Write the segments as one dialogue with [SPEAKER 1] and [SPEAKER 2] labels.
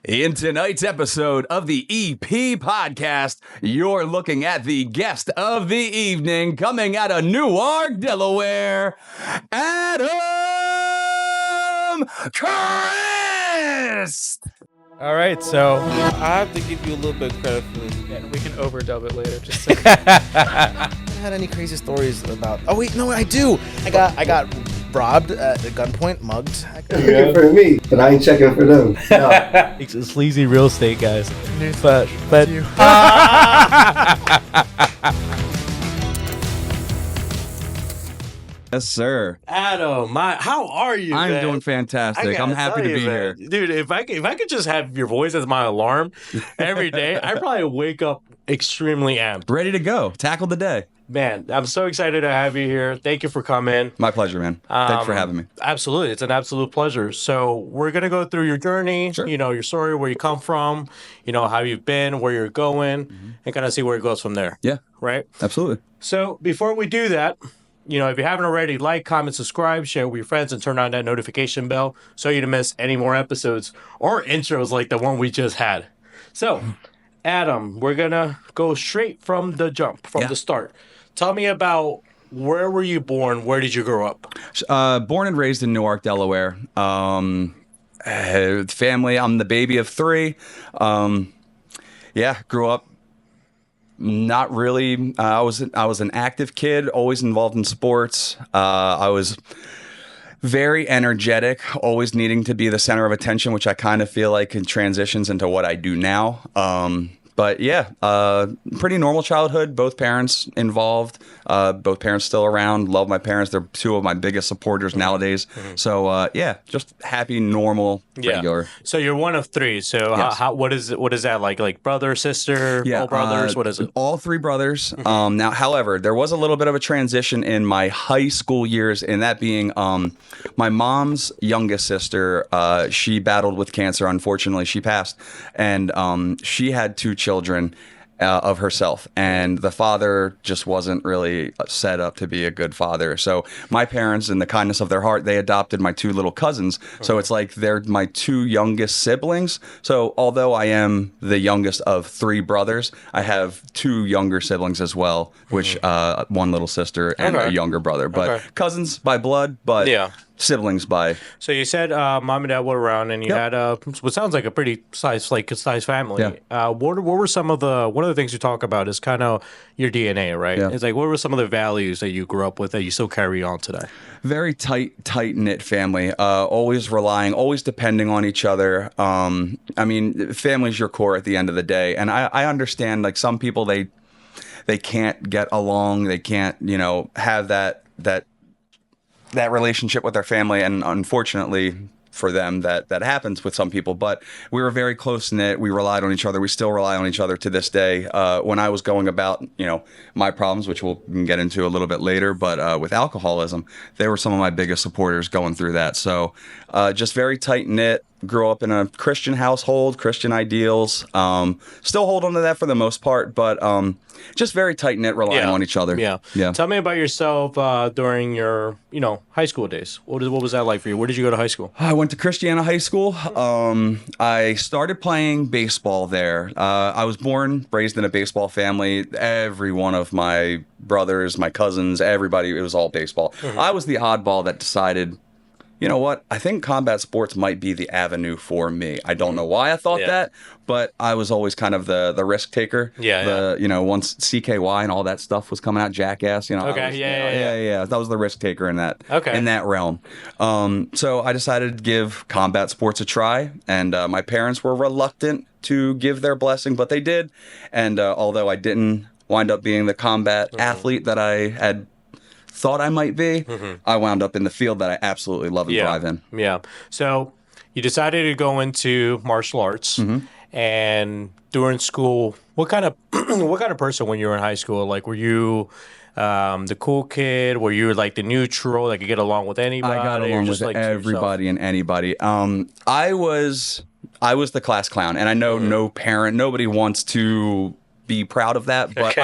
[SPEAKER 1] In tonight's episode of the EP podcast, you're looking at the guest of the evening coming out of Newark, Delaware, Adam Crist.
[SPEAKER 2] All right, so
[SPEAKER 3] I have to give you a little bit of credit for this.
[SPEAKER 4] Yeah, we can overdub it later. Just
[SPEAKER 2] I haven't had any crazy stories about. Oh wait, no, I do. I got robbed at gunpoint, mugged.
[SPEAKER 5] Checking for me, but I ain't checking for them. No.
[SPEAKER 2] It's sleazy real estate guys. But
[SPEAKER 1] Yes, sir.
[SPEAKER 3] Adam, how are you?
[SPEAKER 1] I'm
[SPEAKER 3] man?
[SPEAKER 1] doing fantastic. I'm happy to be here.
[SPEAKER 3] dude. If I could just have your voice as my alarm every day, I'd probably wake up extremely amped.
[SPEAKER 1] Ready to go. Tackle the day.
[SPEAKER 3] Man, I'm so excited to have you here. Thank you for coming.
[SPEAKER 1] My pleasure, man. Thanks for having me.
[SPEAKER 3] Absolutely, it's an absolute pleasure. So we're gonna go through your journey.
[SPEAKER 1] Sure.
[SPEAKER 3] You know, your story, where you come from. You know how you've been, where you're going, and kind of see where it goes from there.
[SPEAKER 1] Yeah,
[SPEAKER 3] Right.
[SPEAKER 1] absolutely.
[SPEAKER 3] So before we do that, you know, if you haven't already, like, comment, subscribe, share with your friends, and turn on that notification bell so you don't miss any more episodes or intros like the one we just had. So, Adam, we're going to go straight from the jump, from the start. Tell me about where were you born? Where did you grow up?
[SPEAKER 1] Born and raised in Newark, Delaware. Family, I'm the baby of three. Grew up. Not really. I was an active kid, always involved in sports. I was very energetic, always needing to be the center of attention, which I kind of feel like it transitions into what I do now. Pretty normal childhood. Both parents involved. Both parents still around. Love my parents. They're two of my biggest supporters nowadays. So just happy, normal, regular.
[SPEAKER 3] So you're one of three. So
[SPEAKER 1] Yes.
[SPEAKER 3] what is that like? Like brother, sister, all brothers? What is it?
[SPEAKER 1] All three brothers. Now, however, there was a little bit of a transition in my high school years, and that being my mom's youngest sister. She battled with cancer. Unfortunately, she passed, and she had two children of herself, and the father just wasn't really set up to be a good father. So my parents, in the kindness of their heart, they adopted my two little cousins. So it's like they're my two youngest siblings. So although I am the youngest of three brothers, I have two younger siblings as well, which one little sister and a younger brother. But cousins by blood, but siblings by.
[SPEAKER 3] So you said mom and dad were around, and you had what sounds like a pretty size family.
[SPEAKER 1] Yeah.
[SPEAKER 3] What were some of the one of the things you talk about is kind of your DNA, right?
[SPEAKER 1] Yeah.
[SPEAKER 3] It's like, what were some of the values that you grew up with that you still carry on today?
[SPEAKER 1] Very tight knit family. Always relying, always depending on each other. I mean, family's your core at the end of the day, and I understand. Like some people, they can't get along. They can't, have that relationship with their family, and unfortunately for them, that happens with some people. But we were very close knit. We relied on each other. We still rely on each other to this day. When I was going about, my problems, which we'll get into a little bit later, but with alcoholism, they were some of my biggest supporters going through that. So just very tight knit. Grew up in a Christian household, Christian ideals. Still hold on to that for the most part, but just very tight knit, relying on each other.
[SPEAKER 3] Yeah. Tell me about yourself during your, high school days. What was that like for you? Where did you go to high school?
[SPEAKER 1] I went to Christiana High School. I started playing baseball there. I was born, raised in a baseball family. Every one of my brothers, my cousins, everybody, it was all baseball. I was the oddball that decided, you know what? I think combat sports might be the avenue for me. I don't know why I thought that, but I was always kind of the risk taker. Once CKY and all that stuff was coming out, Jackass. That was the risk taker in that realm. So I decided to give combat sports a try, and my parents were reluctant to give their blessing, but they did. And although I didn't wind up being the combat athlete that I had thought I might be, I wound up in the field that I absolutely love and thrive in.
[SPEAKER 3] Yeah. So you decided to go into martial arts, and during school, what kind of person when you were in high school? Like, were you the cool kid? Were you like the neutral that could get along with anybody?
[SPEAKER 1] I got along with everybody and anybody. I was the class clown, and I know nobody wants to be proud of that, but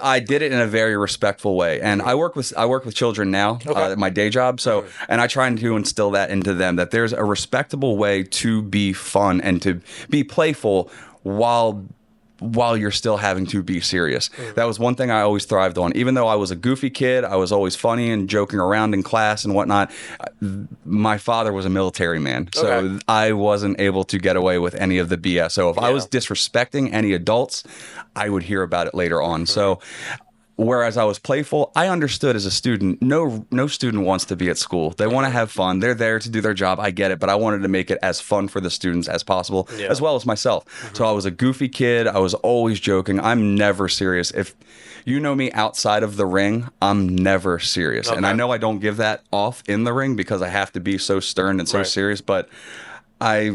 [SPEAKER 1] I did it in a very respectful way. And I work with children now at my day job. So, and I try to instill that into them, that there's a respectable way to be fun and to be playful while you're still having to be serious. That was one thing I always thrived on. Even though I was a goofy kid, I was always funny and joking around in class and whatnot. My father was a military man, so I wasn't able to get away with any of the BS. So if I was disrespecting any adults, I would hear about it later on. So whereas I was playful, I understood as a student, no student wants to be at school. They want to have fun. They're there to do their job. I get it, but I wanted to make it as fun for the students as possible, as well as myself. So I was a goofy kid. I was always joking. I'm never serious. If you know me outside of the ring, I'm never serious. And I know I don't give that off in the ring because I have to be so stern and so serious, but I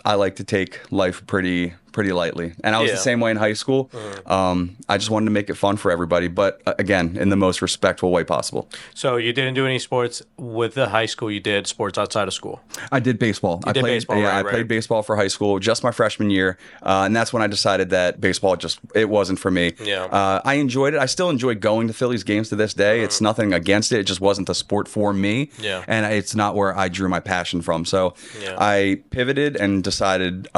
[SPEAKER 1] like to take life pretty lightly. And I was the same way in high school. I just wanted to make it fun for everybody, but again, in the most respectful way possible.
[SPEAKER 3] So you didn't do any sports with the high school. You did sports outside of school.
[SPEAKER 1] I did baseball. I played baseball for high school, just my freshman year. And that's when I decided that baseball it wasn't for me. I enjoyed it. I still enjoy going to Phillies games to this day. It's nothing against it. It just wasn't the sport for me. And it's not where I drew my passion from. So I pivoted and decided,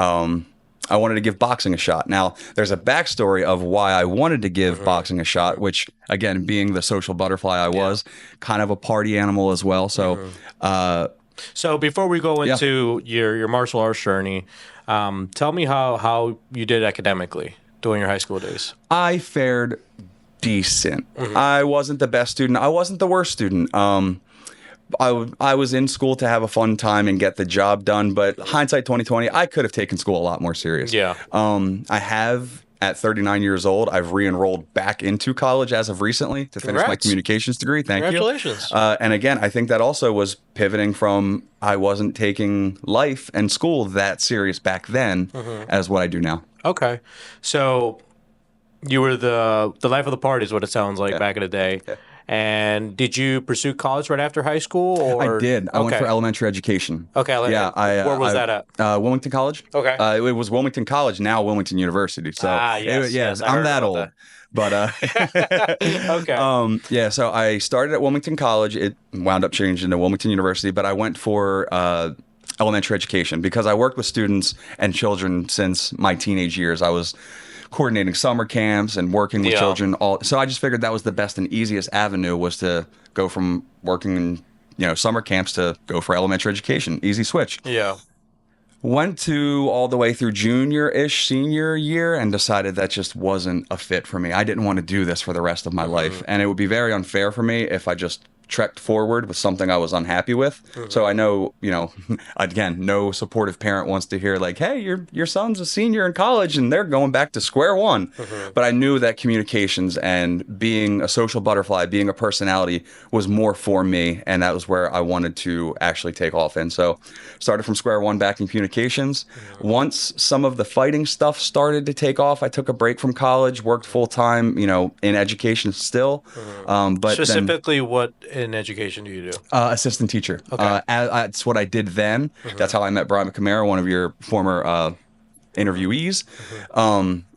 [SPEAKER 1] I wanted to give boxing a shot. Now, there's a backstory of why I wanted to give boxing a shot, which, again, being the social butterfly I was, kind of a party animal as well. So,
[SPEAKER 3] so before we go into your martial arts journey, tell me how you did academically during your high school days.
[SPEAKER 1] I fared decent. I wasn't the best student. I wasn't the worst student. I was in school to have a fun time and get the job done, but hindsight 2020, I could have taken school a lot more serious. I have, at 39 years old, I've re-enrolled back into college as of recently to finish my communications degree.
[SPEAKER 3] Congratulations.
[SPEAKER 1] And again, I think that also was pivoting from I wasn't taking life and school that serious back then as what I do now.
[SPEAKER 3] Okay. So you were the life of the party is what it sounds like back in the day. And did you pursue college right after high school? Or?
[SPEAKER 1] I did. I went for elementary education.
[SPEAKER 3] Okay. Where was that at?
[SPEAKER 1] Wilmington College.
[SPEAKER 3] Okay.
[SPEAKER 1] It was Wilmington College, now Wilmington University. So
[SPEAKER 3] yes,
[SPEAKER 1] I'm that old. That. But
[SPEAKER 3] okay.
[SPEAKER 1] So I started at Wilmington College. It wound up changing to Wilmington University, but I went for elementary education because I worked with students and children since my teenage years. I was coordinating summer camps and working with children. So I just figured that was the best and easiest avenue was to go from working in summer camps to go for elementary education. Easy switch. Went to all the way through junior-ish, senior year, and decided that just wasn't a fit for me. I didn't want to do this for the rest of my life, and it would be very unfair for me if I just trekked forward with something I was unhappy with. So I know, again, no supportive parent wants to hear like, hey, your son's a senior in college and they're going back to square one. But I knew that communications and being a social butterfly, being a personality was more for me. And that was where I wanted to actually take off. And so started from square one back in communications. Once some of the fighting stuff started to take off, I took a break from college, worked full time, in education still. But
[SPEAKER 3] specifically what in education do you do?
[SPEAKER 1] Assistant teacher. Okay. That's what I did then. That's how I met Brian McNamara, one of your former interviewees.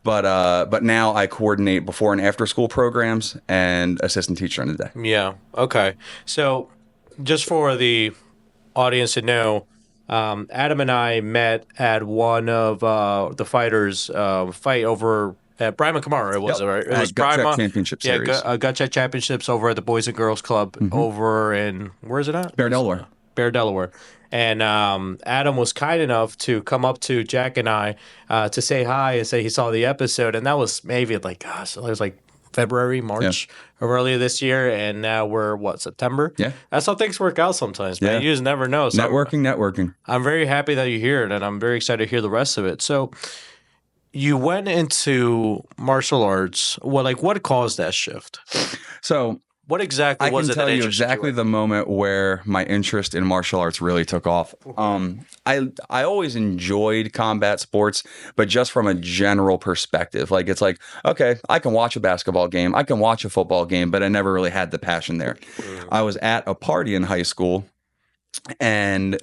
[SPEAKER 1] But now I coordinate before and after school programs and assistant teacher in the day.
[SPEAKER 3] Yeah. Okay. So just for the audience to know, Adam and I met at one of the fighters' fight over at Brian McNamara, it was, right? It was
[SPEAKER 1] Gut Check Championship Series.
[SPEAKER 3] Gut Check Championships over at the Boys and Girls Club over in, where is it at?
[SPEAKER 1] Bear, Delaware.
[SPEAKER 3] And Adam was kind enough to come up to Jack and I to say hi and say he saw the episode. And that was maybe it was like February, March of earlier this year. And now we're, September?
[SPEAKER 1] Yeah.
[SPEAKER 3] That's how things work out sometimes, man. You just never know. So
[SPEAKER 1] Networking.
[SPEAKER 3] I'm very happy that you're here, and I'm very excited to hear the rest of it. So you went into martial arts. Well, what caused that shift?
[SPEAKER 1] So
[SPEAKER 3] what exactly was it that interested you? I can tell you
[SPEAKER 1] exactly the moment where my interest in martial arts really took off. I always enjoyed combat sports, but just from a general perspective. It's like, okay, I can watch a basketball game, I can watch a football game, but I never really had the passion there. I was at a party in high school, and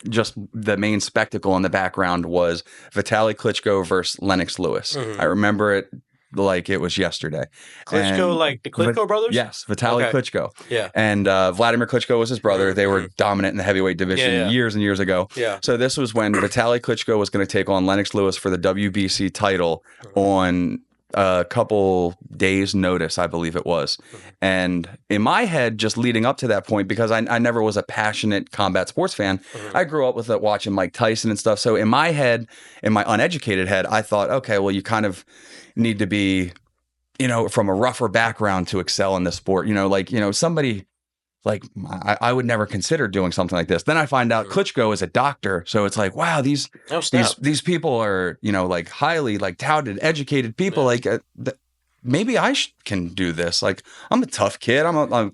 [SPEAKER 1] just the main spectacle in the background was Vitaly Klitschko versus Lennox Lewis. I remember it like it was yesterday.
[SPEAKER 3] Klitschko, like the Klitschko brothers?
[SPEAKER 1] Yes, Vitaly
[SPEAKER 3] Okay.
[SPEAKER 1] Klitschko.
[SPEAKER 3] Yeah.
[SPEAKER 1] And Vladimir Klitschko was his brother. They were dominant in the heavyweight division years and years ago.
[SPEAKER 3] Yeah.
[SPEAKER 1] So this was when Vitaly Klitschko was going to take on Lennox Lewis for the WBC title on a couple days' notice, I believe it was. And in my head, just leading up to that point, because I never was a passionate combat sports fan, I grew up with it, watching Mike Tyson and stuff. So in my head, in my uneducated head, I thought, okay, well, you kind of need to be, from a rougher background to excel in this sport. Somebody like I would never consider doing something like this. Then I find out Klitschko is a doctor, so it's like, wow, these people are like highly like touted, educated people. Like maybe I can do this. Like I'm a tough kid. I'm a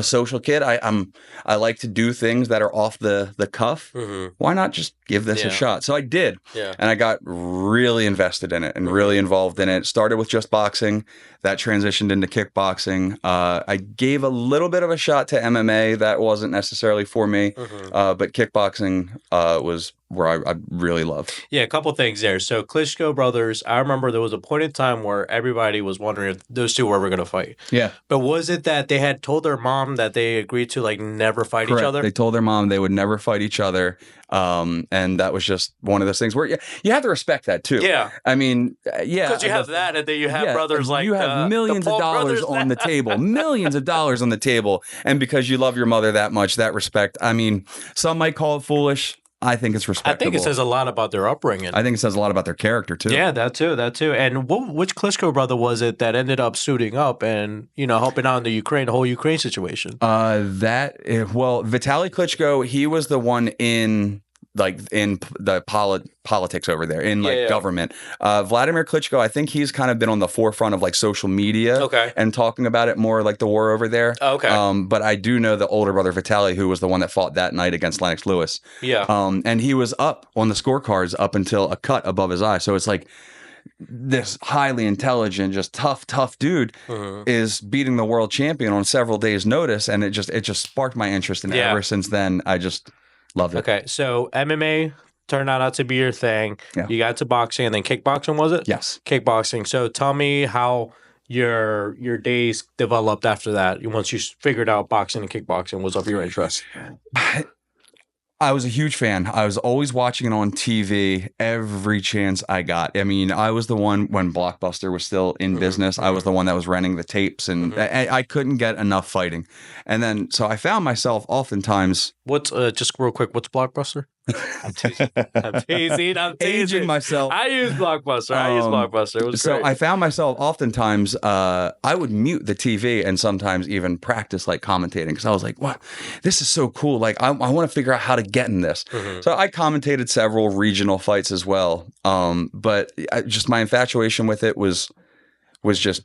[SPEAKER 1] social kid. I like to do things that are off the cuff. Why not just give this a shot? So I did. Yeah. And I got really invested in it and really involved in it. Started with just boxing. That transitioned into kickboxing. I gave a little bit of a shot to MMA. That wasn't necessarily for me. But kickboxing was where I really loved.
[SPEAKER 3] Yeah, a couple things there. So Klitschko brothers, I remember there was a point in time where everybody was wondering if those two were ever going to fight. Yeah. But was it that they had told their mom that they agreed to like never fight
[SPEAKER 1] Correct.
[SPEAKER 3] each other?
[SPEAKER 1] They told their mom they would never fight each other. And that was just one of those things where you have to respect that too. Yeah. I mean,
[SPEAKER 3] Because you have that and then you have brothers like
[SPEAKER 1] you have millions of dollars on the table, millions of dollars on the table. And because you love your mother that much, that respect, I mean, some might call it foolish. I think it's respectable.
[SPEAKER 3] I think it says a lot about their upbringing.
[SPEAKER 1] I think it says a lot about their character too.
[SPEAKER 3] Yeah, that too. And which Klitschko brother was it that ended up suiting up and helping out in the whole Ukraine situation?
[SPEAKER 1] Vitaly Klitschko, he was the one in the politics over there in government. Vladimir Klitschko, I think he's kind of been on the forefront of like social media and talking about it more, like the war over there. But I do know the older brother Vitaly, who was the one that fought that night against Lennox Lewis. And he was up on the scorecards up until a cut above his eye. So it's like this highly intelligent, just tough dude is beating the world champion on several days' notice, and it just sparked my interest, and ever since then I just loved it.
[SPEAKER 3] Okay, so MMA turned out to be your thing. Yeah. You got to boxing and then kickboxing, was it?
[SPEAKER 1] Yes.
[SPEAKER 3] Kickboxing. So tell me how your days developed after that. Once you figured out boxing and kickboxing was of your interest.
[SPEAKER 1] I was a huge fan. I was always watching it on TV every chance I got. I mean, I was the one when Blockbuster was still in business. I was the one that was renting the tapes, and I couldn't get enough fighting. And then, so I found myself oftentimes.
[SPEAKER 3] What's just real quick? What's Blockbuster? I'm teasing.
[SPEAKER 1] Aging myself.
[SPEAKER 3] I use Blockbuster. It was great.
[SPEAKER 1] I found myself oftentimes, I would mute the TV and sometimes even practice like commentating, because I was like, "What? This is so cool! Like, I want to figure out how to get in this." So I commentated several regional fights as well. But just my infatuation with it was just.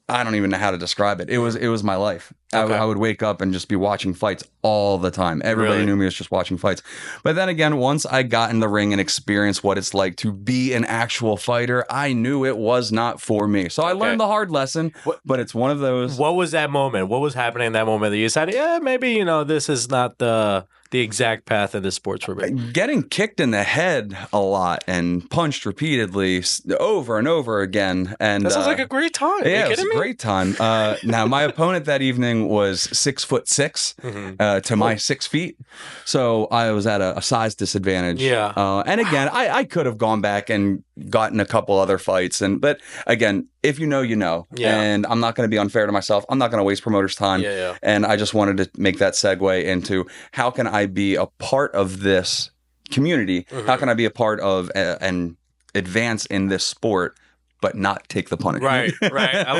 [SPEAKER 1] I don't even know how to describe it. It was my life. I would wake up and just be watching fights all the time. Everybody knew me as just watching fights. But then again, once I got in the ring and experienced what it's like to be an actual fighter, I knew it was not for me. So I learned the hard lesson, but it's one of those.
[SPEAKER 3] What was that moment? What was happening in that moment that you decided, maybe, this is not the exact path in this sports for me?
[SPEAKER 1] Getting kicked in the head a lot and punched repeatedly over and over again. And
[SPEAKER 3] that sounds like a great time.
[SPEAKER 1] Yeah, it was a great time. Now, my opponent that evening was 6'6" to my 6 feet. So I was at a size disadvantage. Yeah. And again, I could have gone back and gotten a couple other fights. But again, if you know, you know. Yeah. And I'm not going to be unfair to myself. I'm not going to waste promoters' time. Yeah. And I just wanted to make that segue into how can I be a part of this community? How can I be a part of and advance in this sport, but not take the punishment?
[SPEAKER 3] Right. I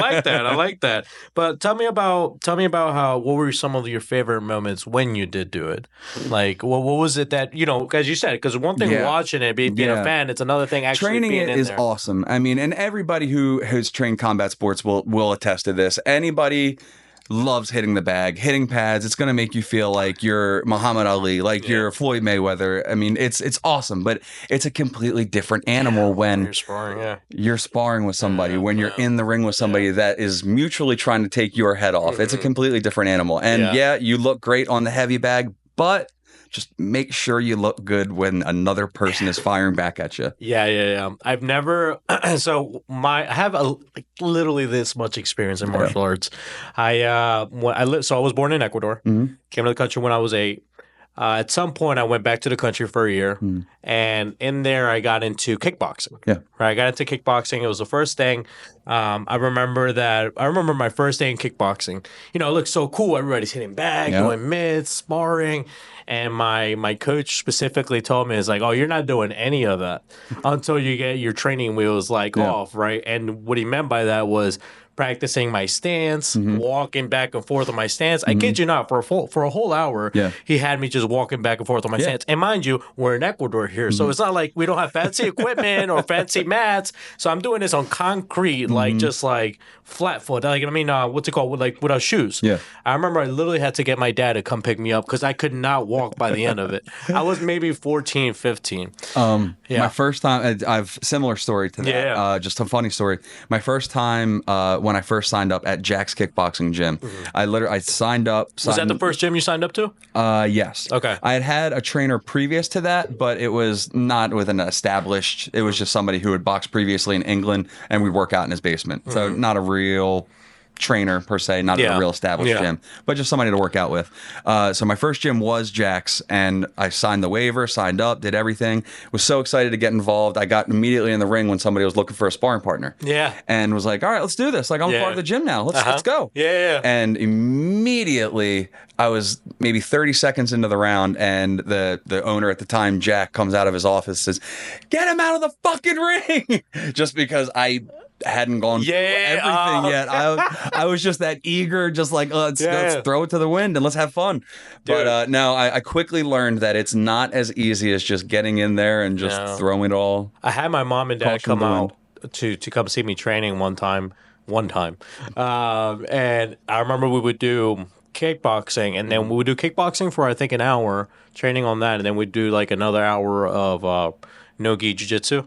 [SPEAKER 3] like that. But tell me about what were some of your favorite moments when you did do it? Like, what was it that, as you said, because one thing watching it, being a fan, it's another thing actually
[SPEAKER 1] training
[SPEAKER 3] being
[SPEAKER 1] it
[SPEAKER 3] in
[SPEAKER 1] is
[SPEAKER 3] there.
[SPEAKER 1] Awesome. I mean, and everybody who has trained combat sports will attest to this. Anybody loves hitting the bag, hitting pads. It's going to make you feel like you're Muhammad Ali, like you're Floyd Mayweather. I mean, it's awesome, but it's a completely different animal when
[SPEAKER 3] You're sparring,
[SPEAKER 1] you're sparring with somebody, when you're in the ring with somebody that is mutually trying to take your head off. It's a completely different animal. And you look great on the heavy bag, but just make sure you look good when another person is firing back at you.
[SPEAKER 3] Yeah. I've never. So I have literally this much experience in martial arts. I was born in Ecuador. Came to the country when I was 8. At some point, I went back to the country for a year, and in there, I got into kickboxing.
[SPEAKER 1] Yeah,
[SPEAKER 3] right. I got into kickboxing. It was the first thing. I remember my first day in kickboxing. You know, it looked so cool. Everybody's hitting back, doing mitts, sparring, and my coach specifically told me, "It's like, oh, you're not doing any of that until you get your training wheels off, right?" And what he meant by that was practicing my stance, walking back and forth on my stance. I kid you not, for a whole hour, he had me just walking back and forth on my stance. And mind you, we're in Ecuador here, so it's not like we don't have fancy equipment or fancy mats. So I'm doing this on concrete, just flat foot. What's it called? Without shoes.
[SPEAKER 1] Yeah.
[SPEAKER 3] I remember I literally had to get my dad to come pick me up because I could not walk by the end of it. I was maybe 14, 15.
[SPEAKER 1] My first time, I've similar story to that. Just a funny story. My first time when I first signed up at Jack's kickboxing gym, I signed up.
[SPEAKER 3] Was that the first gym you signed up to?
[SPEAKER 1] Yes.
[SPEAKER 3] Okay.
[SPEAKER 1] I had a trainer previous to that, but it was not with an established. It was just somebody who had boxed previously in England, and we'd work out in his basement. So not a real trainer per se, not a real established gym, but just somebody to work out with. So my first gym was Jack's, and I signed the waiver, signed up, did everything. Was so excited to get involved. I got immediately in the ring when somebody was looking for a sparring partner. Yeah, and was like, all right, let's do this. Like, I'm part of the gym now. Let's go. Yeah. And immediately, I was maybe 30 seconds into the round, and the owner at the time, Jack, comes out of his office and says, "Get him out of the fucking ring!" Just because I hadn't gone through everything yet. I was just that eager, just like, let's throw it to the wind and let's have fun. But no, I quickly learned that it's not as easy as just getting in there and just throwing it all.
[SPEAKER 3] I had my mom and dad come out to come see me training one time. And I remember we would do kickboxing, and then we would do kickboxing for I think an hour, training on that, and then we'd do like another hour of no-gi jiu-jitsu.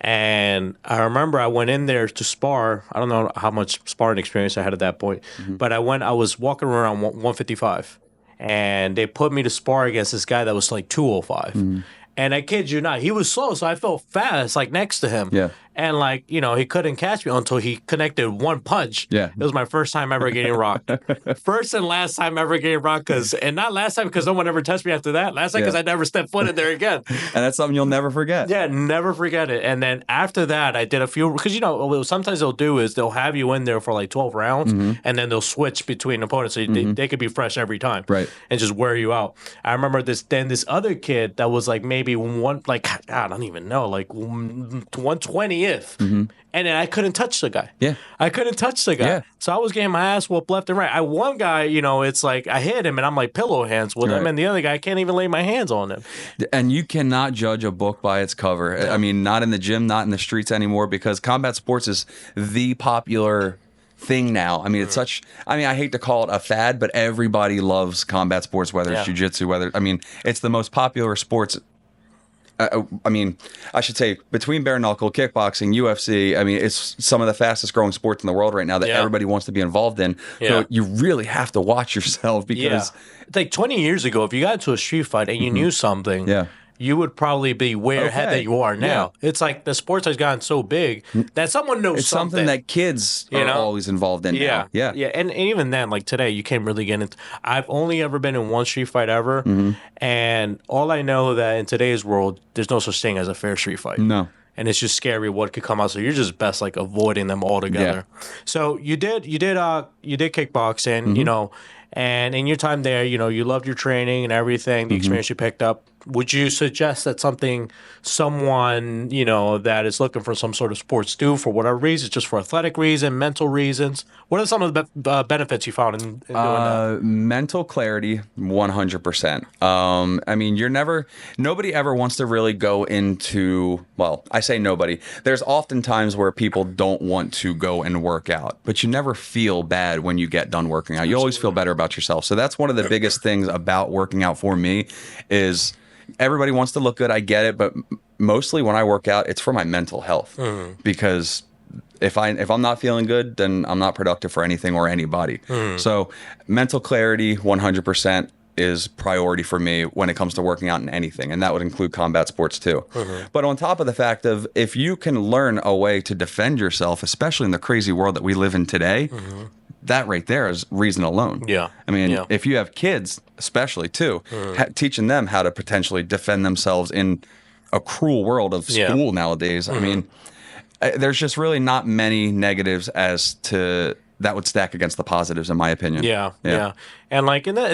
[SPEAKER 3] And I remember I went in there to spar. I don't know how much sparring experience I had at that point, but I was walking around 155, and they put me to spar against this guy that was like 205. And I kid you not, he was slow, so I felt fast, like next to him. Yeah. And like, he couldn't catch me until he connected one punch. Yeah. It was my first time ever getting rocked. First and last time ever getting rocked, and not last time because no one ever touched me after that. Last time because I never stepped foot in there again.
[SPEAKER 1] And that's something you'll never forget.
[SPEAKER 3] Yeah, never forget it. And then after that, I did a few, because sometimes they'll do is they'll have you in there for like 12 rounds, and then they'll switch between opponents, so they could be fresh every time, right? And just wear you out. I remember this other kid that was like maybe I don't even know, like 120th. And then I couldn't touch the guy. Yeah. I couldn't touch the guy. Yeah. So I was getting my ass whooped left and right. One guy, it's like I hit him and I'm like pillow hands with him, and the other guy, I can't even lay my hands on him.
[SPEAKER 1] And you cannot judge a book by its cover. I mean, not in the gym, not in the streets anymore, because combat sports is the popular thing now. I mean, it's I hate to call it a fad, but everybody loves combat sports, whether it's jiu-jitsu, it's the most popular sports. I should say between bare knuckle, kickboxing, UFC. It's some of the fastest growing sports in the world right now that everybody wants to be involved in. So you really have to watch yourself, because
[SPEAKER 3] it's like 20 years ago, if you got into a street fight and you knew something, you would probably be way ahead that you are now. Yeah. It's like the sports has gotten so big that someone knows
[SPEAKER 1] something that kids are always involved in now. Yeah.
[SPEAKER 3] And even then, like today, you can't really get into. I've only ever been in one street fight ever, and all I know that in today's world, there's no such thing as a fair street fight. No. And it's just scary what could come out. So you're just best like avoiding them altogether. Yeah. So you did kickboxing, and in your time there, you loved your training and everything, the experience you picked up. would you suggest that someone, that is looking for some sort of sports do for whatever reason, just for athletic reason, mental reasons? What are some of the benefits you found in doing that?
[SPEAKER 1] Mental clarity, 100%. I mean, nobody ever wants to really go into, well, I say nobody. There's often times where people don't want to go and work out, but you never feel bad when you get done working out. You always feel better about yourself. So that's one of the biggest things about working out for me is everybody wants to look good. I get it, but mostly when I work out, it's for my mental health because if I'm not feeling good, then I'm not productive for anything or anybody. So mental clarity, 100% is priority for me when it comes to working out in anything, and that would include combat sports too. But on top of the fact of if you can learn a way to defend yourself, especially in the crazy world that we live in today, that right there is reason alone.
[SPEAKER 3] Yeah.
[SPEAKER 1] I mean, if you have kids, especially too, teaching them how to potentially defend themselves in a cruel world of school nowadays. I mean, there's just really not many negatives as to that would stack against the positives, in my opinion.
[SPEAKER 3] Yeah. And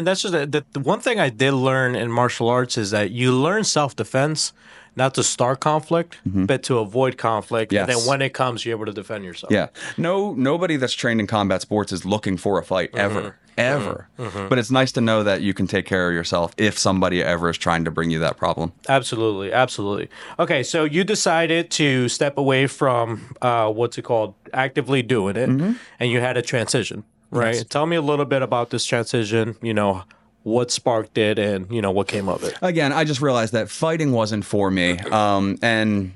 [SPEAKER 3] that's just the one thing I did learn in martial arts is that you learn self-defense, not to start conflict, but to avoid conflict.
[SPEAKER 1] Yes.
[SPEAKER 3] And then when it comes, you're able to defend yourself.
[SPEAKER 1] Yeah. Nobody that's trained in combat sports is looking for a fight ever. But it's nice to know that you can take care of yourself if somebody ever is trying to bring you that problem.
[SPEAKER 3] Absolutely. Okay, so you decided to step away from actively doing it, and you had a transition, right?
[SPEAKER 1] Yes.
[SPEAKER 3] Tell me a little bit about this transition. What sparked it, and what came of it.
[SPEAKER 1] Again, I just realized that fighting wasn't for me, and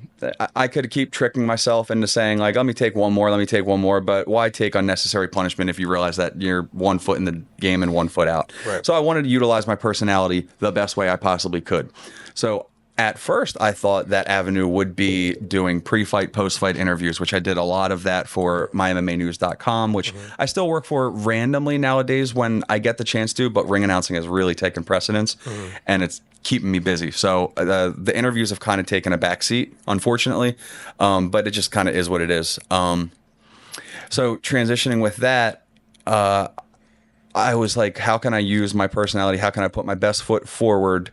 [SPEAKER 1] I could keep tricking myself into saying like, let me take one more, but why take unnecessary punishment if you realize that you're 1 foot in the game and 1 foot out?
[SPEAKER 3] Right.
[SPEAKER 1] So I wanted to utilize my personality the best way I possibly could. So at first, I thought that avenue would be doing pre-fight, post-fight interviews, which I did a lot of that for MyMMAnews.com, which I still work for randomly nowadays when I get the chance to, but ring announcing has really taken precedence, and it's keeping me busy. So the interviews have kind of taken a back seat, unfortunately, but it just kind of is what it is. So transitioning with that, I was like, how can I use my personality? How can I put my best foot forward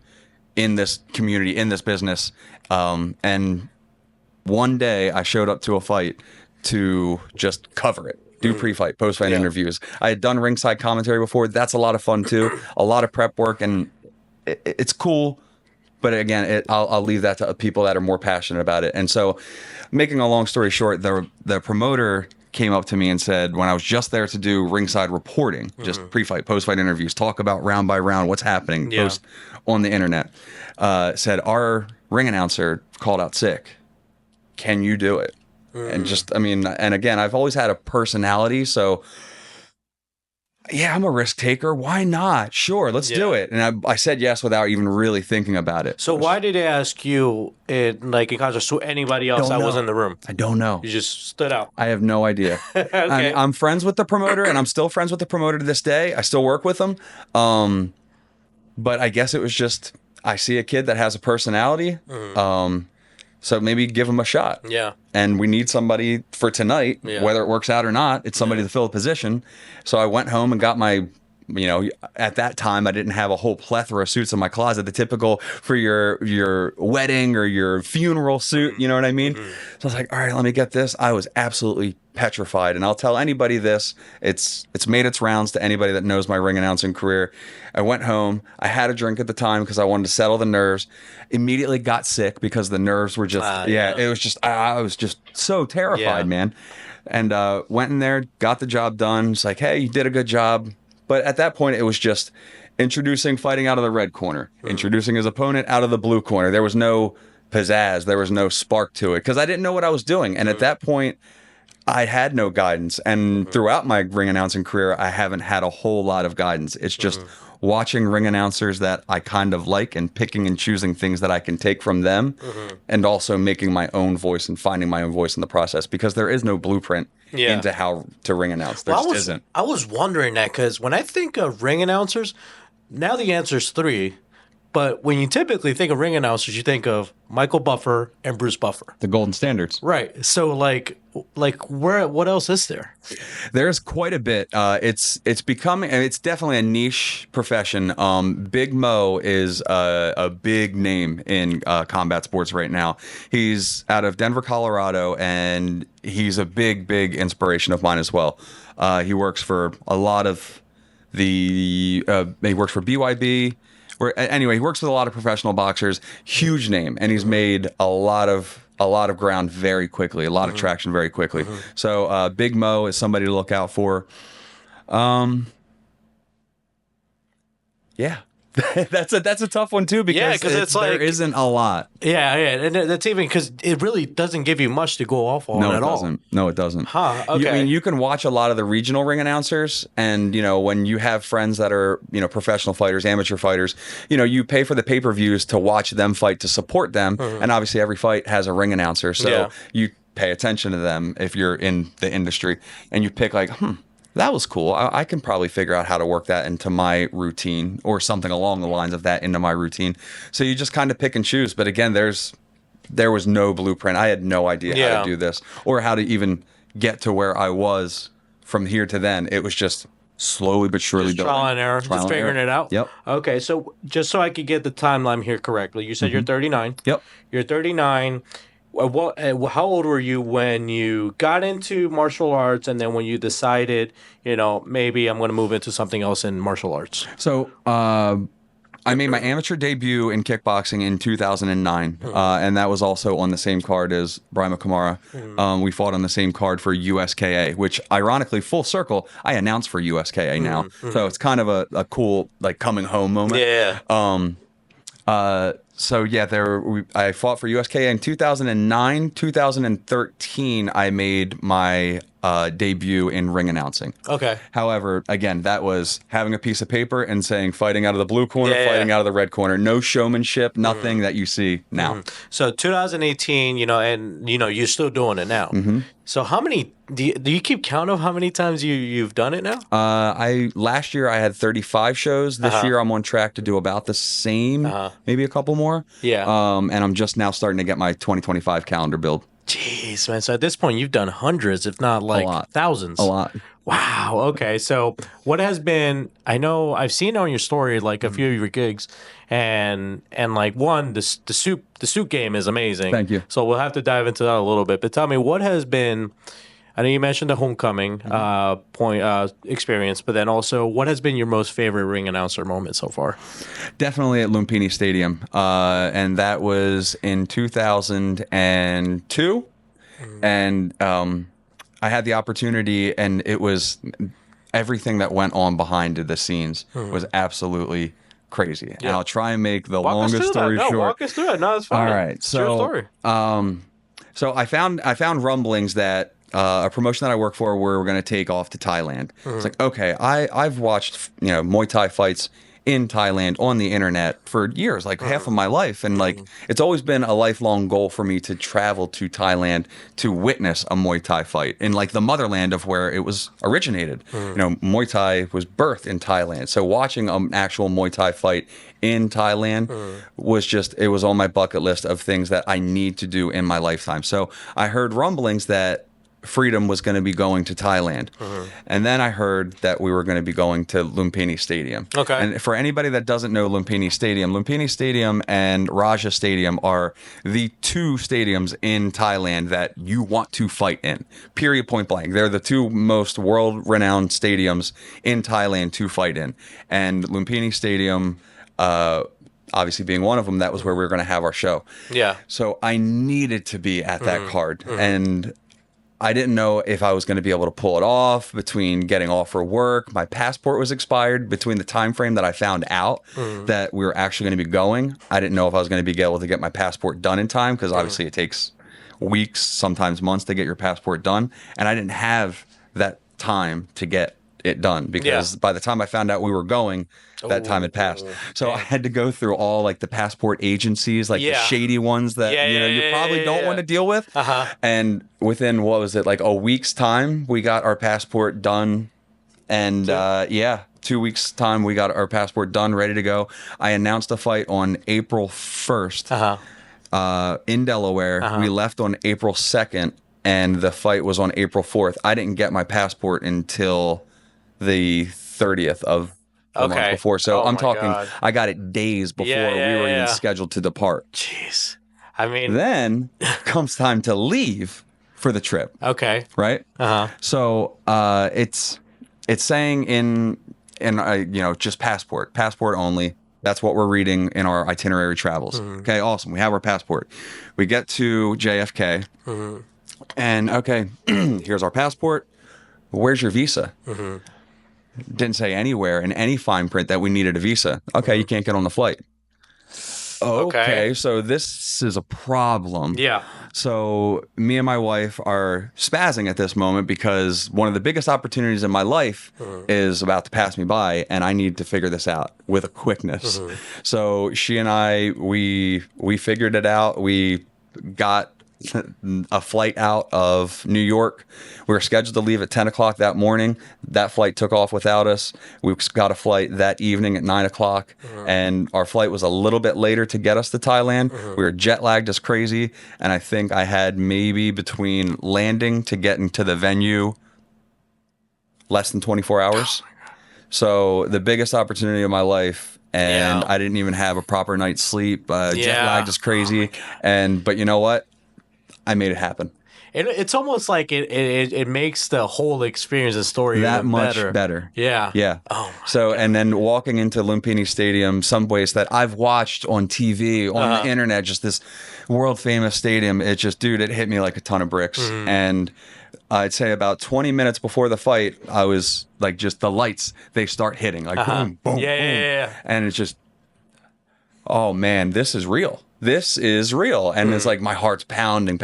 [SPEAKER 1] in this community, in this business? And one day I showed up to a fight to just cover it, do pre-fight, post-fight interviews. I had done ringside commentary before. That's a lot of fun too. A lot of prep work, and it's cool. But again, I'll leave that to people that are more passionate about it. And so, making a long story short, the promoter came up to me and said, when I was just there to do ringside reporting, just pre-fight, post-fight interviews, talk about round by round what's happening post on the internet, said, our ring announcer called out sick. Can you do it? And and again, I've always had a personality, so yeah, I'm a risk taker. Why not? Sure, let's do it. And I said yes without even really thinking about it.
[SPEAKER 3] So why did they ask you in contrast to anybody else that was in the room?
[SPEAKER 1] I don't know.
[SPEAKER 3] You just stood out.
[SPEAKER 1] I have no idea.
[SPEAKER 3] Okay.
[SPEAKER 1] I'm friends with the promoter, and I'm still friends with the promoter to this day. I still work with him. But I guess it was just, I see a kid that has a personality. So maybe give him a shot.
[SPEAKER 3] Yeah.
[SPEAKER 1] And we need somebody for tonight, whether it works out or not. It's somebody to fill a position. So I went home and got my, at that time I didn't have a whole plethora of suits in my closet, the typical for your wedding or your funeral suit, you know what I mean? So I was like, all right, let me get this. I was absolutely petrified, and I'll tell anybody this. It's made its rounds to anybody that knows my ring announcing career. I went home. I had a drink at the time because I wanted to settle the nerves. Immediately got sick because the nerves were just it was just I was just so terrified, man. And went in there, got the job done. It's like, hey, you did a good job. But at that point, it was just introducing fighting out of the red corner, introducing his opponent out of the blue corner. There was no pizzazz. There was no spark to it because I didn't know what I was doing. And at that point, I had no guidance. And throughout my ring announcing career, I haven't had a whole lot of guidance. It's just watching ring announcers that I kind of like and picking and choosing things that I can take from them, and also making my own voice and finding my own voice in the process, because there is no blueprint into how to ring announce. There just isn't.
[SPEAKER 3] I was wondering that because when I think of ring announcers, now the answer is 3. But when you typically think of ring announcers, you think of Michael Buffer and Bruce Buffer.
[SPEAKER 1] The golden standards.
[SPEAKER 3] Right. So what else is there?
[SPEAKER 1] There's quite a bit. It's becoming, and it's definitely a niche profession. Big Mo is a big name in combat sports right now. He's out of Denver, Colorado, and he's a big inspiration of mine as well. He works for a lot of he works for BYB. Anyway, he works with a lot of professional boxers. Huge name, and he's made a lot of ground very quickly, a lot of traction very quickly. So Big Mo is somebody to look out for. Yeah. that's a tough one too, because
[SPEAKER 3] it's like
[SPEAKER 1] there isn't a lot.
[SPEAKER 3] Yeah, and that's even because it really doesn't give you much to go off on at all.
[SPEAKER 1] No, it doesn't.
[SPEAKER 3] Huh? Okay.
[SPEAKER 1] I mean, you can watch a lot of the regional ring announcers, and when you have friends that are professional fighters, amateur fighters, you pay for the pay-per-views to watch them fight, to support them, and obviously every fight has a ring announcer, so you pay attention to them if you're in the industry, and you pick like, that was cool. I can probably figure out how to work that into my routine, or something along the lines of that into my routine. So you just kind of pick and choose. But again, there was no blueprint. I had no idea how to do this, or how to even get to where I was from here to then. It was just slowly but surely building.
[SPEAKER 3] Trial and error, just figuring it out.
[SPEAKER 1] Yep.
[SPEAKER 3] Okay, so just so I could get the timeline here correctly, you said you're 39.
[SPEAKER 1] Yep.
[SPEAKER 3] You're 39. How old were you when you got into martial arts, and then when you decided, maybe I'm going to move into something else in martial arts?
[SPEAKER 1] So I made my amateur debut in kickboxing in 2009, and that was also on the same card as Brian McCamara. We fought on the same card for USKA, which ironically, full circle, I announced for USKA now. So it's kind of a cool coming home moment.
[SPEAKER 3] Yeah.
[SPEAKER 1] So yeah, I fought for USKA in 2009. 2013, I made my debut in ring announcing.
[SPEAKER 3] Okay.
[SPEAKER 1] However, again, that was having a piece of paper and saying fighting out of the blue corner, fighting out of the red corner. No showmanship, nothing that you see now.
[SPEAKER 3] So 2018, and you're still doing it now. So how many do you keep count of how many times you've done it now?
[SPEAKER 1] Last year I had 35 shows. This year I'm on track to do about the same, maybe a couple more.
[SPEAKER 3] Yeah.
[SPEAKER 1] And I'm just now starting to get my 2025 calendar build.
[SPEAKER 3] Jeez, man. So at this point, you've done hundreds, if not thousands.
[SPEAKER 1] A lot.
[SPEAKER 3] Wow. Okay. So what has been, I know I've seen on your story, a few of your gigs, and the suit game is amazing.
[SPEAKER 1] Thank you.
[SPEAKER 3] So we'll have to dive into that a little bit, but tell me, what has been, I know you mentioned the homecoming experience, but then also, what has been your most favorite ring announcer moment so far?
[SPEAKER 1] Definitely at Lumpini Stadium, and that was in 2002, and I had the opportunity, and it was everything that went on behind the scenes was absolutely crazy. And I'll try and make the longest story short.
[SPEAKER 3] Walk us through it. No, it's fine.
[SPEAKER 1] All right, so so I found rumblings that a promotion that I work for, we're going to take off to Thailand. It's like, okay, I've watched Muay Thai fights in Thailand on the internet for years, half of my life, and it's always been a lifelong goal for me to travel to Thailand to witness a Muay Thai fight in the motherland of where it was originated. Muay Thai was birthed in Thailand, so watching an actual Muay Thai fight in Thailand it was on my bucket list of things that I need to do in my lifetime. So I heard rumblings that Freedom was going to be going to Thailand. And then I heard that we were going to be going to Lumpini Stadium.
[SPEAKER 3] Okay.
[SPEAKER 1] And for anybody that doesn't know Lumpini Stadium and Raja Stadium are the two stadiums in Thailand that you want to fight in. Period, point blank. They're the two most world-renowned stadiums in Thailand to fight in. And Lumpini Stadium, obviously being one of them, that was where we were going to have our show.
[SPEAKER 3] Yeah.
[SPEAKER 1] So I needed to be at that card. And I didn't know if I was going to be able to pull it off between getting off for work. My passport was expired between the time frame that I found out that we were actually going to be going. I didn't know if I was going to be able to get my passport done in time, because obviously it takes weeks, sometimes months to get your passport done. And I didn't have that time to get it done, because by the time I found out we were going, that time had passed. So I had to go through all the passport agencies, the shady ones that you probably don't want to deal with. And within, what was it, a week's time, we got our passport done. And 2 weeks time, we got our passport done, ready to go. I announced the fight on April 1st in Delaware. We left on April 2nd, and the fight was on April 4th. I didn't get my passport until the 30th of the month before. So I'm talking, God. I got it days before we were even scheduled to depart.
[SPEAKER 3] Jeez. I mean,
[SPEAKER 1] then comes time to leave for the trip.
[SPEAKER 3] Okay.
[SPEAKER 1] Right? So it's saying in just passport only. That's what we're reading in our itinerary travels. Okay, awesome. We have our passport. We get to JFK, and okay, here's our passport. Where's your visa? Didn't say anywhere in any fine print that we needed a visa. Okay, you can't get on the flight. Okay, so this is a problem.
[SPEAKER 3] Yeah.
[SPEAKER 1] So me and my wife are spazzing at this moment because one of the biggest opportunities in my life is about to pass me by, and I need to figure this out with a quickness. So she and I, we figured it out. We got a flight out of New York. We were scheduled to leave at 10 o'clock that morning. That flight took off without us. We got a flight that evening at 9 o'clock, and our flight was a little bit later to get us to Thailand. We were jet lagged as crazy, and I think I had maybe between landing to getting to the venue less than 24 hours. So the biggest opportunity of my life, and I didn't even have a proper night's sleep. Jet lagged as crazy, but you know what? I made it happen.
[SPEAKER 3] It's almost like it makes the whole experience and story
[SPEAKER 1] that
[SPEAKER 3] even
[SPEAKER 1] much better.
[SPEAKER 3] Yeah.
[SPEAKER 1] Yeah.
[SPEAKER 3] Oh.
[SPEAKER 1] So, and then walking into Lumpini Stadium, some place that I've watched on TV, on the internet, just this world famous stadium. It just, dude, it hit me like a ton of bricks. And I'd say about 20 minutes before the fight, I was like, just the lights, they start hitting like boom, boom, boom.
[SPEAKER 3] Yeah.
[SPEAKER 1] And it's just, oh man, this is real. This is real. And it's like my heart's pounding.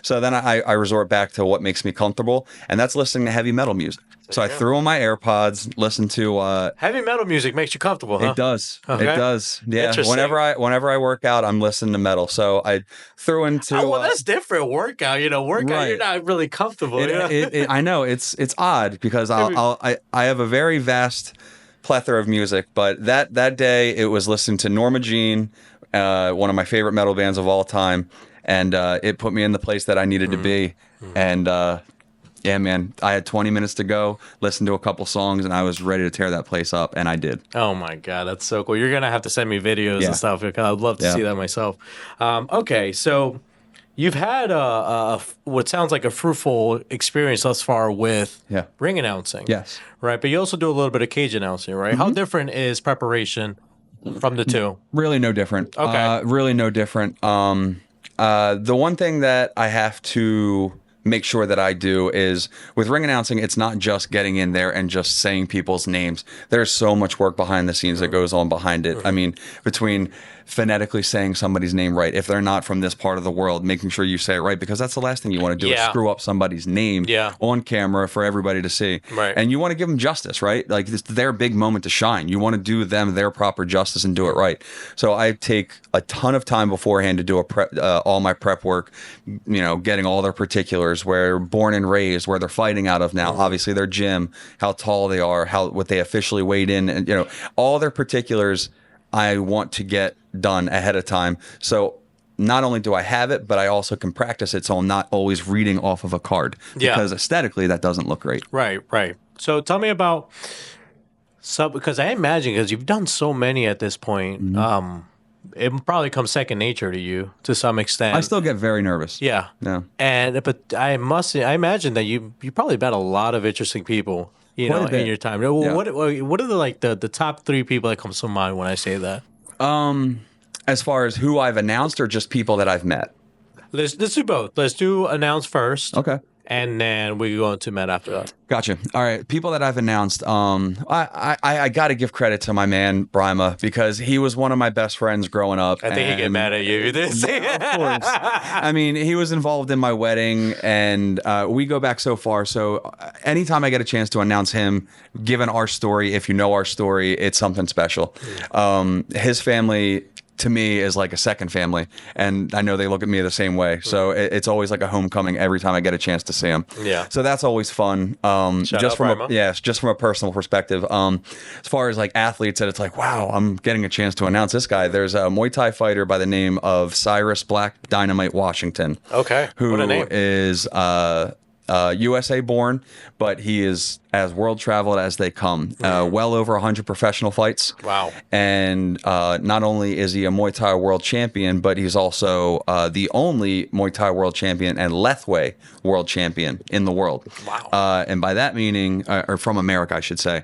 [SPEAKER 1] So then I resort back to what makes me comfortable, and that's listening to heavy metal music. So I threw on my AirPods, listened to
[SPEAKER 3] heavy metal music makes you comfortable, huh?
[SPEAKER 1] It does.
[SPEAKER 3] Okay.
[SPEAKER 1] It does. Yeah. Whenever I work out, I'm listening to metal. So I threw into
[SPEAKER 3] that's different. Workout,
[SPEAKER 1] right.
[SPEAKER 3] You're not really comfortable.
[SPEAKER 1] I know it's odd because I have a very vast plethora of music, but that day it was listening to Norma Jean, one of my favorite metal bands of all time, and it put me in the place that I needed to be. And yeah, man, I had 20 minutes to go, listened to a couple songs, and I was ready to tear that place up, and I did.
[SPEAKER 3] Oh my God, that's so cool. You're gonna have to send me videos and stuff because I'd love to see that myself. Okay, so you've had what sounds like a fruitful experience thus far with ring announcing.
[SPEAKER 1] Yes.
[SPEAKER 3] Right, but you also do a little bit of cage announcing, right? How different is preparation from the two?
[SPEAKER 1] Really no different.
[SPEAKER 3] Okay.
[SPEAKER 1] Really no different. The one thing that I have to make sure that I do is with ring announcing, it's not just getting in there and just saying people's names. There's so much work behind the scenes that goes on behind it. I mean, between phonetically saying somebody's name right, if they're not from this part of the world, making sure you say it right, because that's the last thing you want to do is screw up somebody's name on camera for everybody to see.
[SPEAKER 3] Right.
[SPEAKER 1] And you want to give them justice, right? Like it's their big moment to shine. You want to do them their proper justice and do it right. So I take a ton of time beforehand to do all my prep work, getting all their particulars, where they're born and raised, where they're fighting out of now, obviously their gym, how tall they are, what they officially weighed in, and all their particulars I want to get done ahead of time. So not only do I have it, but I also can practice it, so I'm not always reading off of a card, because aesthetically that doesn't look great.
[SPEAKER 3] Right. So tell me about because I imagine, because you've done so many at this point, it probably comes second nature to you to some extent.
[SPEAKER 1] I still get very nervous.
[SPEAKER 3] Yeah. But I imagine that you probably met a lot of interesting people, in your time. What are the top three people that comes to mind when I say that?
[SPEAKER 1] As far as who I've announced, or just people that I've met?
[SPEAKER 3] Let's do both. Let's do announce first.
[SPEAKER 1] Okay.
[SPEAKER 3] And then we go into Met after that.
[SPEAKER 1] Gotcha. All right. People that I've announced. I got to give credit to my man, Brima, because he was one of my best friends growing up.
[SPEAKER 3] I think he'd get mad at you.
[SPEAKER 1] Of course. I mean, he was involved in my wedding, and we go back so far. So anytime I get a chance to announce him, given our story, if you know our story, it's something special. His family to me is like a second family, and I know they look at me the same way. So it's always like a homecoming every time I get a chance to see them.
[SPEAKER 3] Yeah.
[SPEAKER 1] So that's always fun. Just from just from a personal perspective. As far as like athletes, that it's like, wow, I'm getting a chance to announce this guy. There's a Muay Thai fighter by the name of Cyrus Black Dynamite Washington.
[SPEAKER 3] Okay.
[SPEAKER 1] Who
[SPEAKER 3] What a name.
[SPEAKER 1] is USA born, but he is as world traveled as they come. Well over 100 professional fights.
[SPEAKER 3] Wow.
[SPEAKER 1] And not only is he a Muay Thai world champion, but he's also the only Muay Thai world champion and Lethwei world champion in the world.
[SPEAKER 3] Wow.
[SPEAKER 1] And by that meaning, or from America, I should say.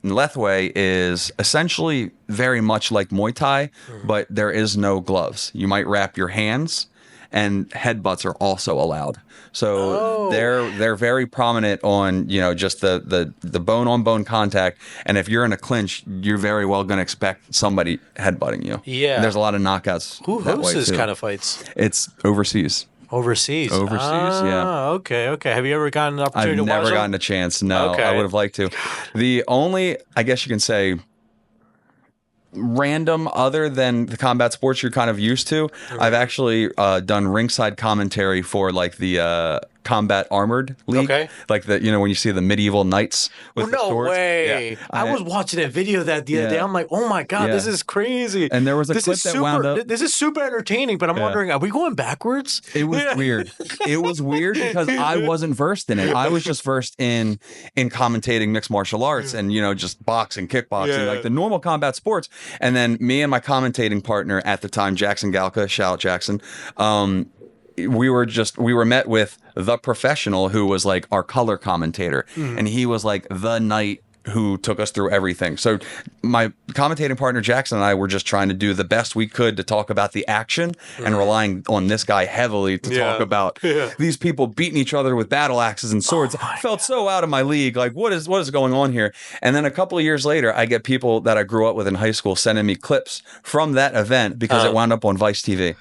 [SPEAKER 1] Lethwei is essentially very much like Muay Thai, but there is no gloves. You might wrap your hands, and headbutts are also allowed. So they're very prominent on, you know, just the bone on bone contact. And if you're in a clinch, you're very well going to expect somebody headbutting you.
[SPEAKER 3] Yeah.
[SPEAKER 1] And there's a lot of knockouts.
[SPEAKER 3] Who hosts this kind of fights?
[SPEAKER 1] It's overseas.
[SPEAKER 3] Overseas.
[SPEAKER 1] Yeah.
[SPEAKER 3] Okay. Have you ever gotten an opportunity
[SPEAKER 1] I've
[SPEAKER 3] to watch
[SPEAKER 1] never
[SPEAKER 3] them?
[SPEAKER 1] gotten a chance. No,
[SPEAKER 3] Okay.
[SPEAKER 1] I would have liked to. The only, I guess you can say, random other than the combat sports you're kind of used to, I've actually done ringside commentary for like the combat armored league.
[SPEAKER 3] Okay.
[SPEAKER 1] Like the, you know, when you see the medieval knights with the
[SPEAKER 3] No
[SPEAKER 1] swords.
[SPEAKER 3] way.
[SPEAKER 1] Yeah.
[SPEAKER 3] I was watching that video that the other day. I'm like, oh my God,
[SPEAKER 1] Yeah.
[SPEAKER 3] this is crazy.
[SPEAKER 1] And there was a
[SPEAKER 3] this
[SPEAKER 1] clip
[SPEAKER 3] is
[SPEAKER 1] that
[SPEAKER 3] super,
[SPEAKER 1] wound up.
[SPEAKER 3] This is super entertaining, but I'm wondering, are we going backwards?
[SPEAKER 1] It was weird. It was weird because I wasn't versed in it. I was just versed in commentating mixed martial arts and, you know, just boxing, kickboxing, like the normal combat sports. And then me and my commentating partner at the time, Jackson Galka, shout out Jackson, we were met with the professional who was like our color commentator, and he was like the knight who took us through everything. So my commentating partner Jackson and I were just trying to do the best we could to talk about the action and relying on this guy heavily to talk about these people beating each other with battle axes and swords. I felt so out of my league. Like, what is going on here? And then a couple of years later, I get people that I grew up with in high school sending me clips from that event because it wound up on Vice TV.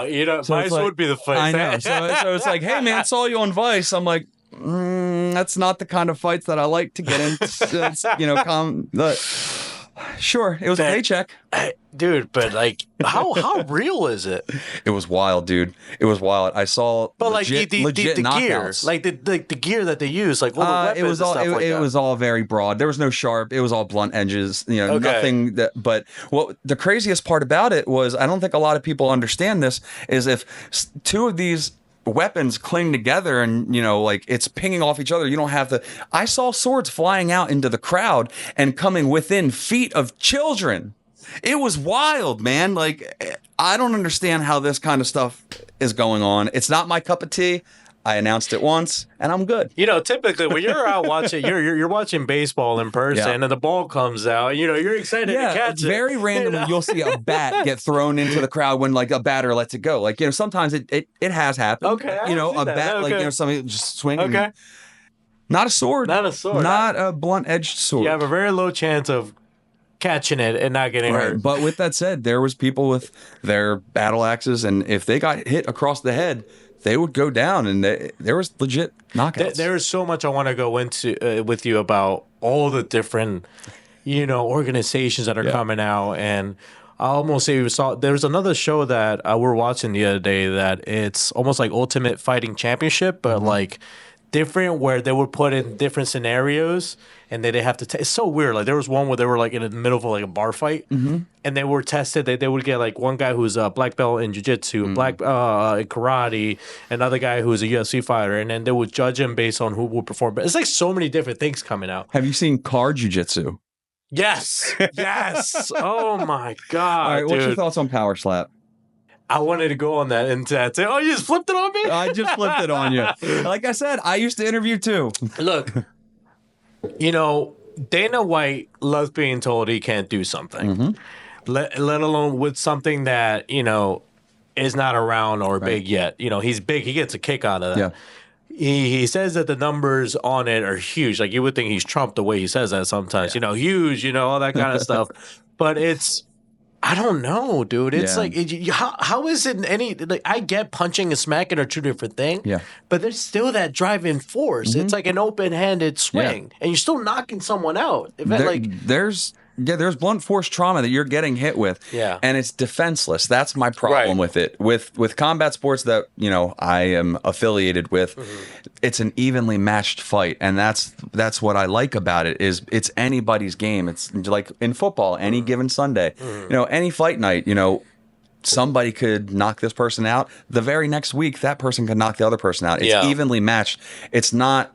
[SPEAKER 3] You know,
[SPEAKER 1] So
[SPEAKER 3] Vice
[SPEAKER 1] it's like-
[SPEAKER 3] would be the fight.
[SPEAKER 1] I know. So it's like, hey man, saw you on Vice. I'm like, that's not the kind of fights that I like to get into. It's, you know, sure, it was a paycheck.
[SPEAKER 3] Dude, but like, how real is it?
[SPEAKER 1] It was wild, dude. It was wild. I saw
[SPEAKER 3] But
[SPEAKER 1] legit,
[SPEAKER 3] like
[SPEAKER 1] legit
[SPEAKER 3] the gear,
[SPEAKER 1] knockouts.
[SPEAKER 3] like the gear that they use, like all the weapons
[SPEAKER 1] it was all
[SPEAKER 3] and stuff like
[SPEAKER 1] it
[SPEAKER 3] that.
[SPEAKER 1] was all very broad. There was no sharp. It was all blunt edges. You know,
[SPEAKER 3] Okay.
[SPEAKER 1] nothing that. But what the craziest part about it was, I don't think a lot of people understand this, is if two of these weapons cling together and, you know, like it's pinging off each other, you don't have the. I saw swords flying out into the crowd and coming within feet of children. It was wild, man. Like, I don't understand how this kind of stuff is going on. It's not my cup of tea. I announced it once, and I'm good.
[SPEAKER 3] You know, typically when you're out watching, you're watching baseball in person,
[SPEAKER 1] Yeah.
[SPEAKER 3] and the ball comes out. You know, you're excited to catch it.
[SPEAKER 1] Very randomly, you'll see a bat get thrown into the crowd when like a batter lets it go. Like, you know, sometimes it has happened.
[SPEAKER 3] Okay, I
[SPEAKER 1] you know,
[SPEAKER 3] see
[SPEAKER 1] a
[SPEAKER 3] that.
[SPEAKER 1] bat, like,
[SPEAKER 3] Okay.
[SPEAKER 1] you know, somebody just swinging.
[SPEAKER 3] Okay,
[SPEAKER 1] Not a sword.
[SPEAKER 3] Not a sword.
[SPEAKER 1] Not a blunt edged sword.
[SPEAKER 3] you have a very low chance of catching it and not getting
[SPEAKER 1] Right.
[SPEAKER 3] hurt.
[SPEAKER 1] But with that said, there was people with their battle axes, and if they got hit across the head, they would go down, and there was legit knockouts.
[SPEAKER 3] There is so much I want to go into with you about all the different, you know, organizations that are coming out, and I almost say we saw. There's another show that we're watching the other day that it's almost like Ultimate Fighting Championship, but like different, where they would put in different scenarios and they have to. It's so weird. Like there was one where they were like in the middle of like a bar fight, and they were tested. They would get like one guy who's a black belt in jiu-jitsu, black in karate, another guy who's a UFC fighter, and then they would judge him based on who would perform. But it's like so many different things coming out.
[SPEAKER 1] Have you seen car jiu-jitsu?
[SPEAKER 3] Yes, yes. Oh my god,
[SPEAKER 1] All right, what's your
[SPEAKER 3] dude.
[SPEAKER 1] thoughts on power slap?
[SPEAKER 3] I wanted to go on that and say, oh, you just flipped it on me.
[SPEAKER 1] I just flipped it on you. Like I said, I used to interview too.
[SPEAKER 3] Look, you know, Dana White loves being told he can't do something, let alone with something that, you know, is not around or big yet. You know, he's big. He gets a kick out of that.
[SPEAKER 1] Yeah.
[SPEAKER 3] He says that the numbers on it are huge. Like you would think he's Trump the way he says that sometimes. You know, huge, you know, all that kind of stuff. But it's, I don't know, dude. It's
[SPEAKER 1] Yeah.
[SPEAKER 3] like, how is it any, like, I get punching and smacking are two different things.
[SPEAKER 1] Yeah.
[SPEAKER 3] But there's still that driving force. It's like an open-handed swing, and you're still knocking someone out. If it, like,
[SPEAKER 1] There's Yeah, there's blunt force trauma that you're getting hit with.
[SPEAKER 3] Yeah.
[SPEAKER 1] And it's defenseless. That's my problem
[SPEAKER 3] Right.
[SPEAKER 1] with it. With combat sports that, I am affiliated with, it's an evenly matched fight. And that's what I like about it is it's anybody's game. It's like in football, any given Sunday. Any fight night, somebody could knock this person out. The very next week, that person could knock the other person out. It's evenly matched. It's not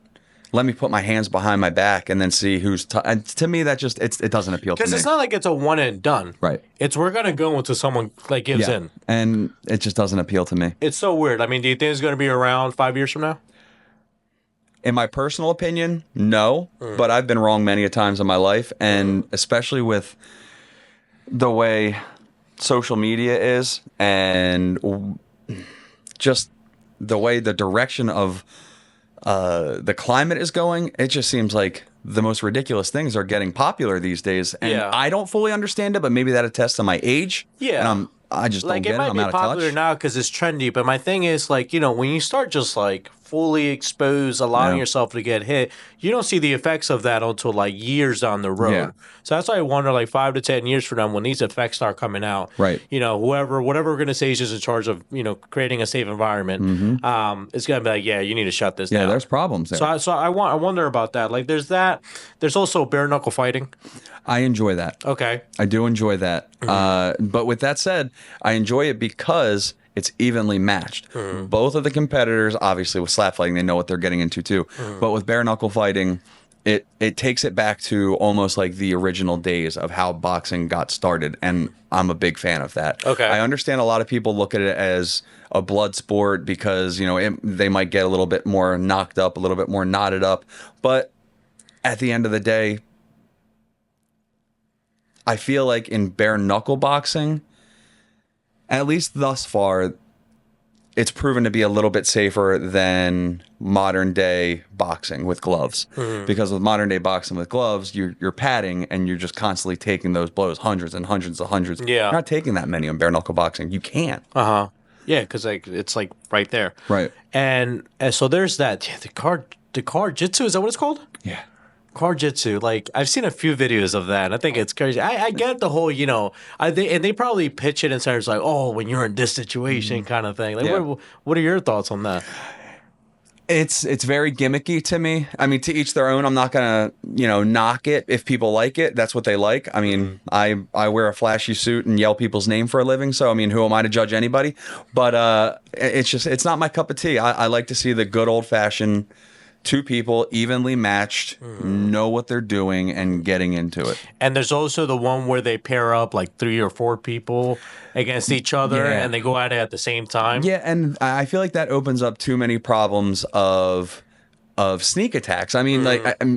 [SPEAKER 1] let me put my hands behind my back and then see who's and to me that just it doesn't appeal to me.
[SPEAKER 3] Because it's not like it's a one and done.
[SPEAKER 1] Right.
[SPEAKER 3] It's we're gonna go until someone like gives in.
[SPEAKER 1] And it just doesn't appeal to me.
[SPEAKER 3] It's so weird. I mean, do you think it's gonna be around 5 years from now?
[SPEAKER 1] In my personal opinion, no. But I've been wrong many a times in my life, and especially with the way social media is and just the way the direction of the climate is going, it just seems like the most ridiculous things are getting popular these days. And I don't fully understand it, but maybe that attests to my age.
[SPEAKER 3] Yeah.
[SPEAKER 1] And I just
[SPEAKER 3] like
[SPEAKER 1] don't get it.
[SPEAKER 3] might
[SPEAKER 1] I'm
[SPEAKER 3] be
[SPEAKER 1] out of
[SPEAKER 3] popular
[SPEAKER 1] touch.
[SPEAKER 3] now because it's trendy, but my thing is like when you start just like fully exposed, allowing yourself to get hit, you don't see the effects of that until like years down the road.
[SPEAKER 1] Yeah.
[SPEAKER 3] So that's why I wonder, like 5 to 10 years from now, when these effects start coming out,
[SPEAKER 1] Right.
[SPEAKER 3] Whatever organization is in charge of creating a safe environment, it's gonna be like, yeah, you need to shut this down.
[SPEAKER 1] Yeah, there's problems there.
[SPEAKER 3] So I wonder about that. Like, there's that. There's also bare knuckle fighting.
[SPEAKER 1] I enjoy that.
[SPEAKER 3] Okay.
[SPEAKER 1] I do enjoy that. But with that said, I enjoy it because it's evenly matched. Both of the competitors, obviously with slap fighting, they know what they're getting into too. But with bare knuckle fighting, it takes it back to almost like the original days of how boxing got started. And I'm a big fan of that.
[SPEAKER 3] Okay.
[SPEAKER 1] I understand a lot of people look at it as a blood sport because, they might get a little bit more knocked up, a little bit more knotted up. But at the end of the day, I feel like in bare knuckle boxing, at least thus far, it's proven to be a little bit safer than modern day boxing with gloves. Because with modern day boxing with gloves, you're padding and you're just constantly taking those blows, hundreds and hundreds of hundreds.
[SPEAKER 3] Yeah.
[SPEAKER 1] You're not taking that many in bare knuckle boxing. You can't.
[SPEAKER 3] Yeah, because like it's like right there.
[SPEAKER 1] Right.
[SPEAKER 3] And so there's that. Yeah, the card jitsu, is that what it's called?
[SPEAKER 1] Yeah.
[SPEAKER 3] Card jitsu. Like I've seen a few videos of that. And I think it's crazy. I get the whole, they probably pitch it in terms like, oh, when you're in this situation kind of thing. Like,
[SPEAKER 1] Yeah.
[SPEAKER 3] what are your thoughts on that?
[SPEAKER 1] It's very gimmicky to me. I mean, to each their own. I'm not gonna, knock it. If people like it, that's what they like. I mean, I wear a flashy suit and yell people's name for a living. So, I mean, who am I to judge anybody? But it's not my cup of tea. I like to see the good old fashioned two people evenly matched, know what they're doing and getting into it.
[SPEAKER 3] And there's also the one where they pair up like 3 or 4 people against each other
[SPEAKER 1] Yeah.
[SPEAKER 3] and they go at it at the same time.
[SPEAKER 1] Yeah, and I feel like that opens up too many problems of sneak attacks. I mean,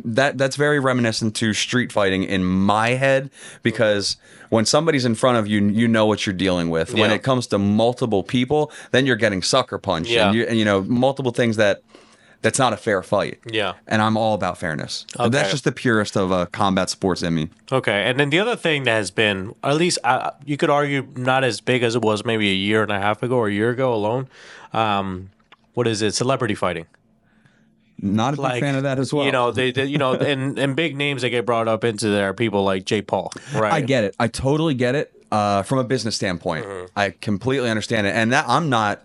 [SPEAKER 1] that's very reminiscent to street fighting in my head because when somebody's in front of you, you know what you're dealing with. When
[SPEAKER 3] Yeah.
[SPEAKER 1] it comes to multiple people, then you're getting sucker punched
[SPEAKER 3] Yeah.
[SPEAKER 1] and multiple things that's not a fair fight.
[SPEAKER 3] Yeah.
[SPEAKER 1] And I'm all about fairness.
[SPEAKER 3] Okay.
[SPEAKER 1] That's just the purest of combat sports in me.
[SPEAKER 3] Okay, and then the other thing that has been, at least you could argue, not as big as it was maybe a year and a half ago or a year ago alone. What is it? Celebrity fighting.
[SPEAKER 1] Not a big fan of that as well.
[SPEAKER 3] They and big names that get brought up into there are people like Jake Paul. Right.
[SPEAKER 1] I get it. I totally get it. From a business standpoint, I completely understand it. And that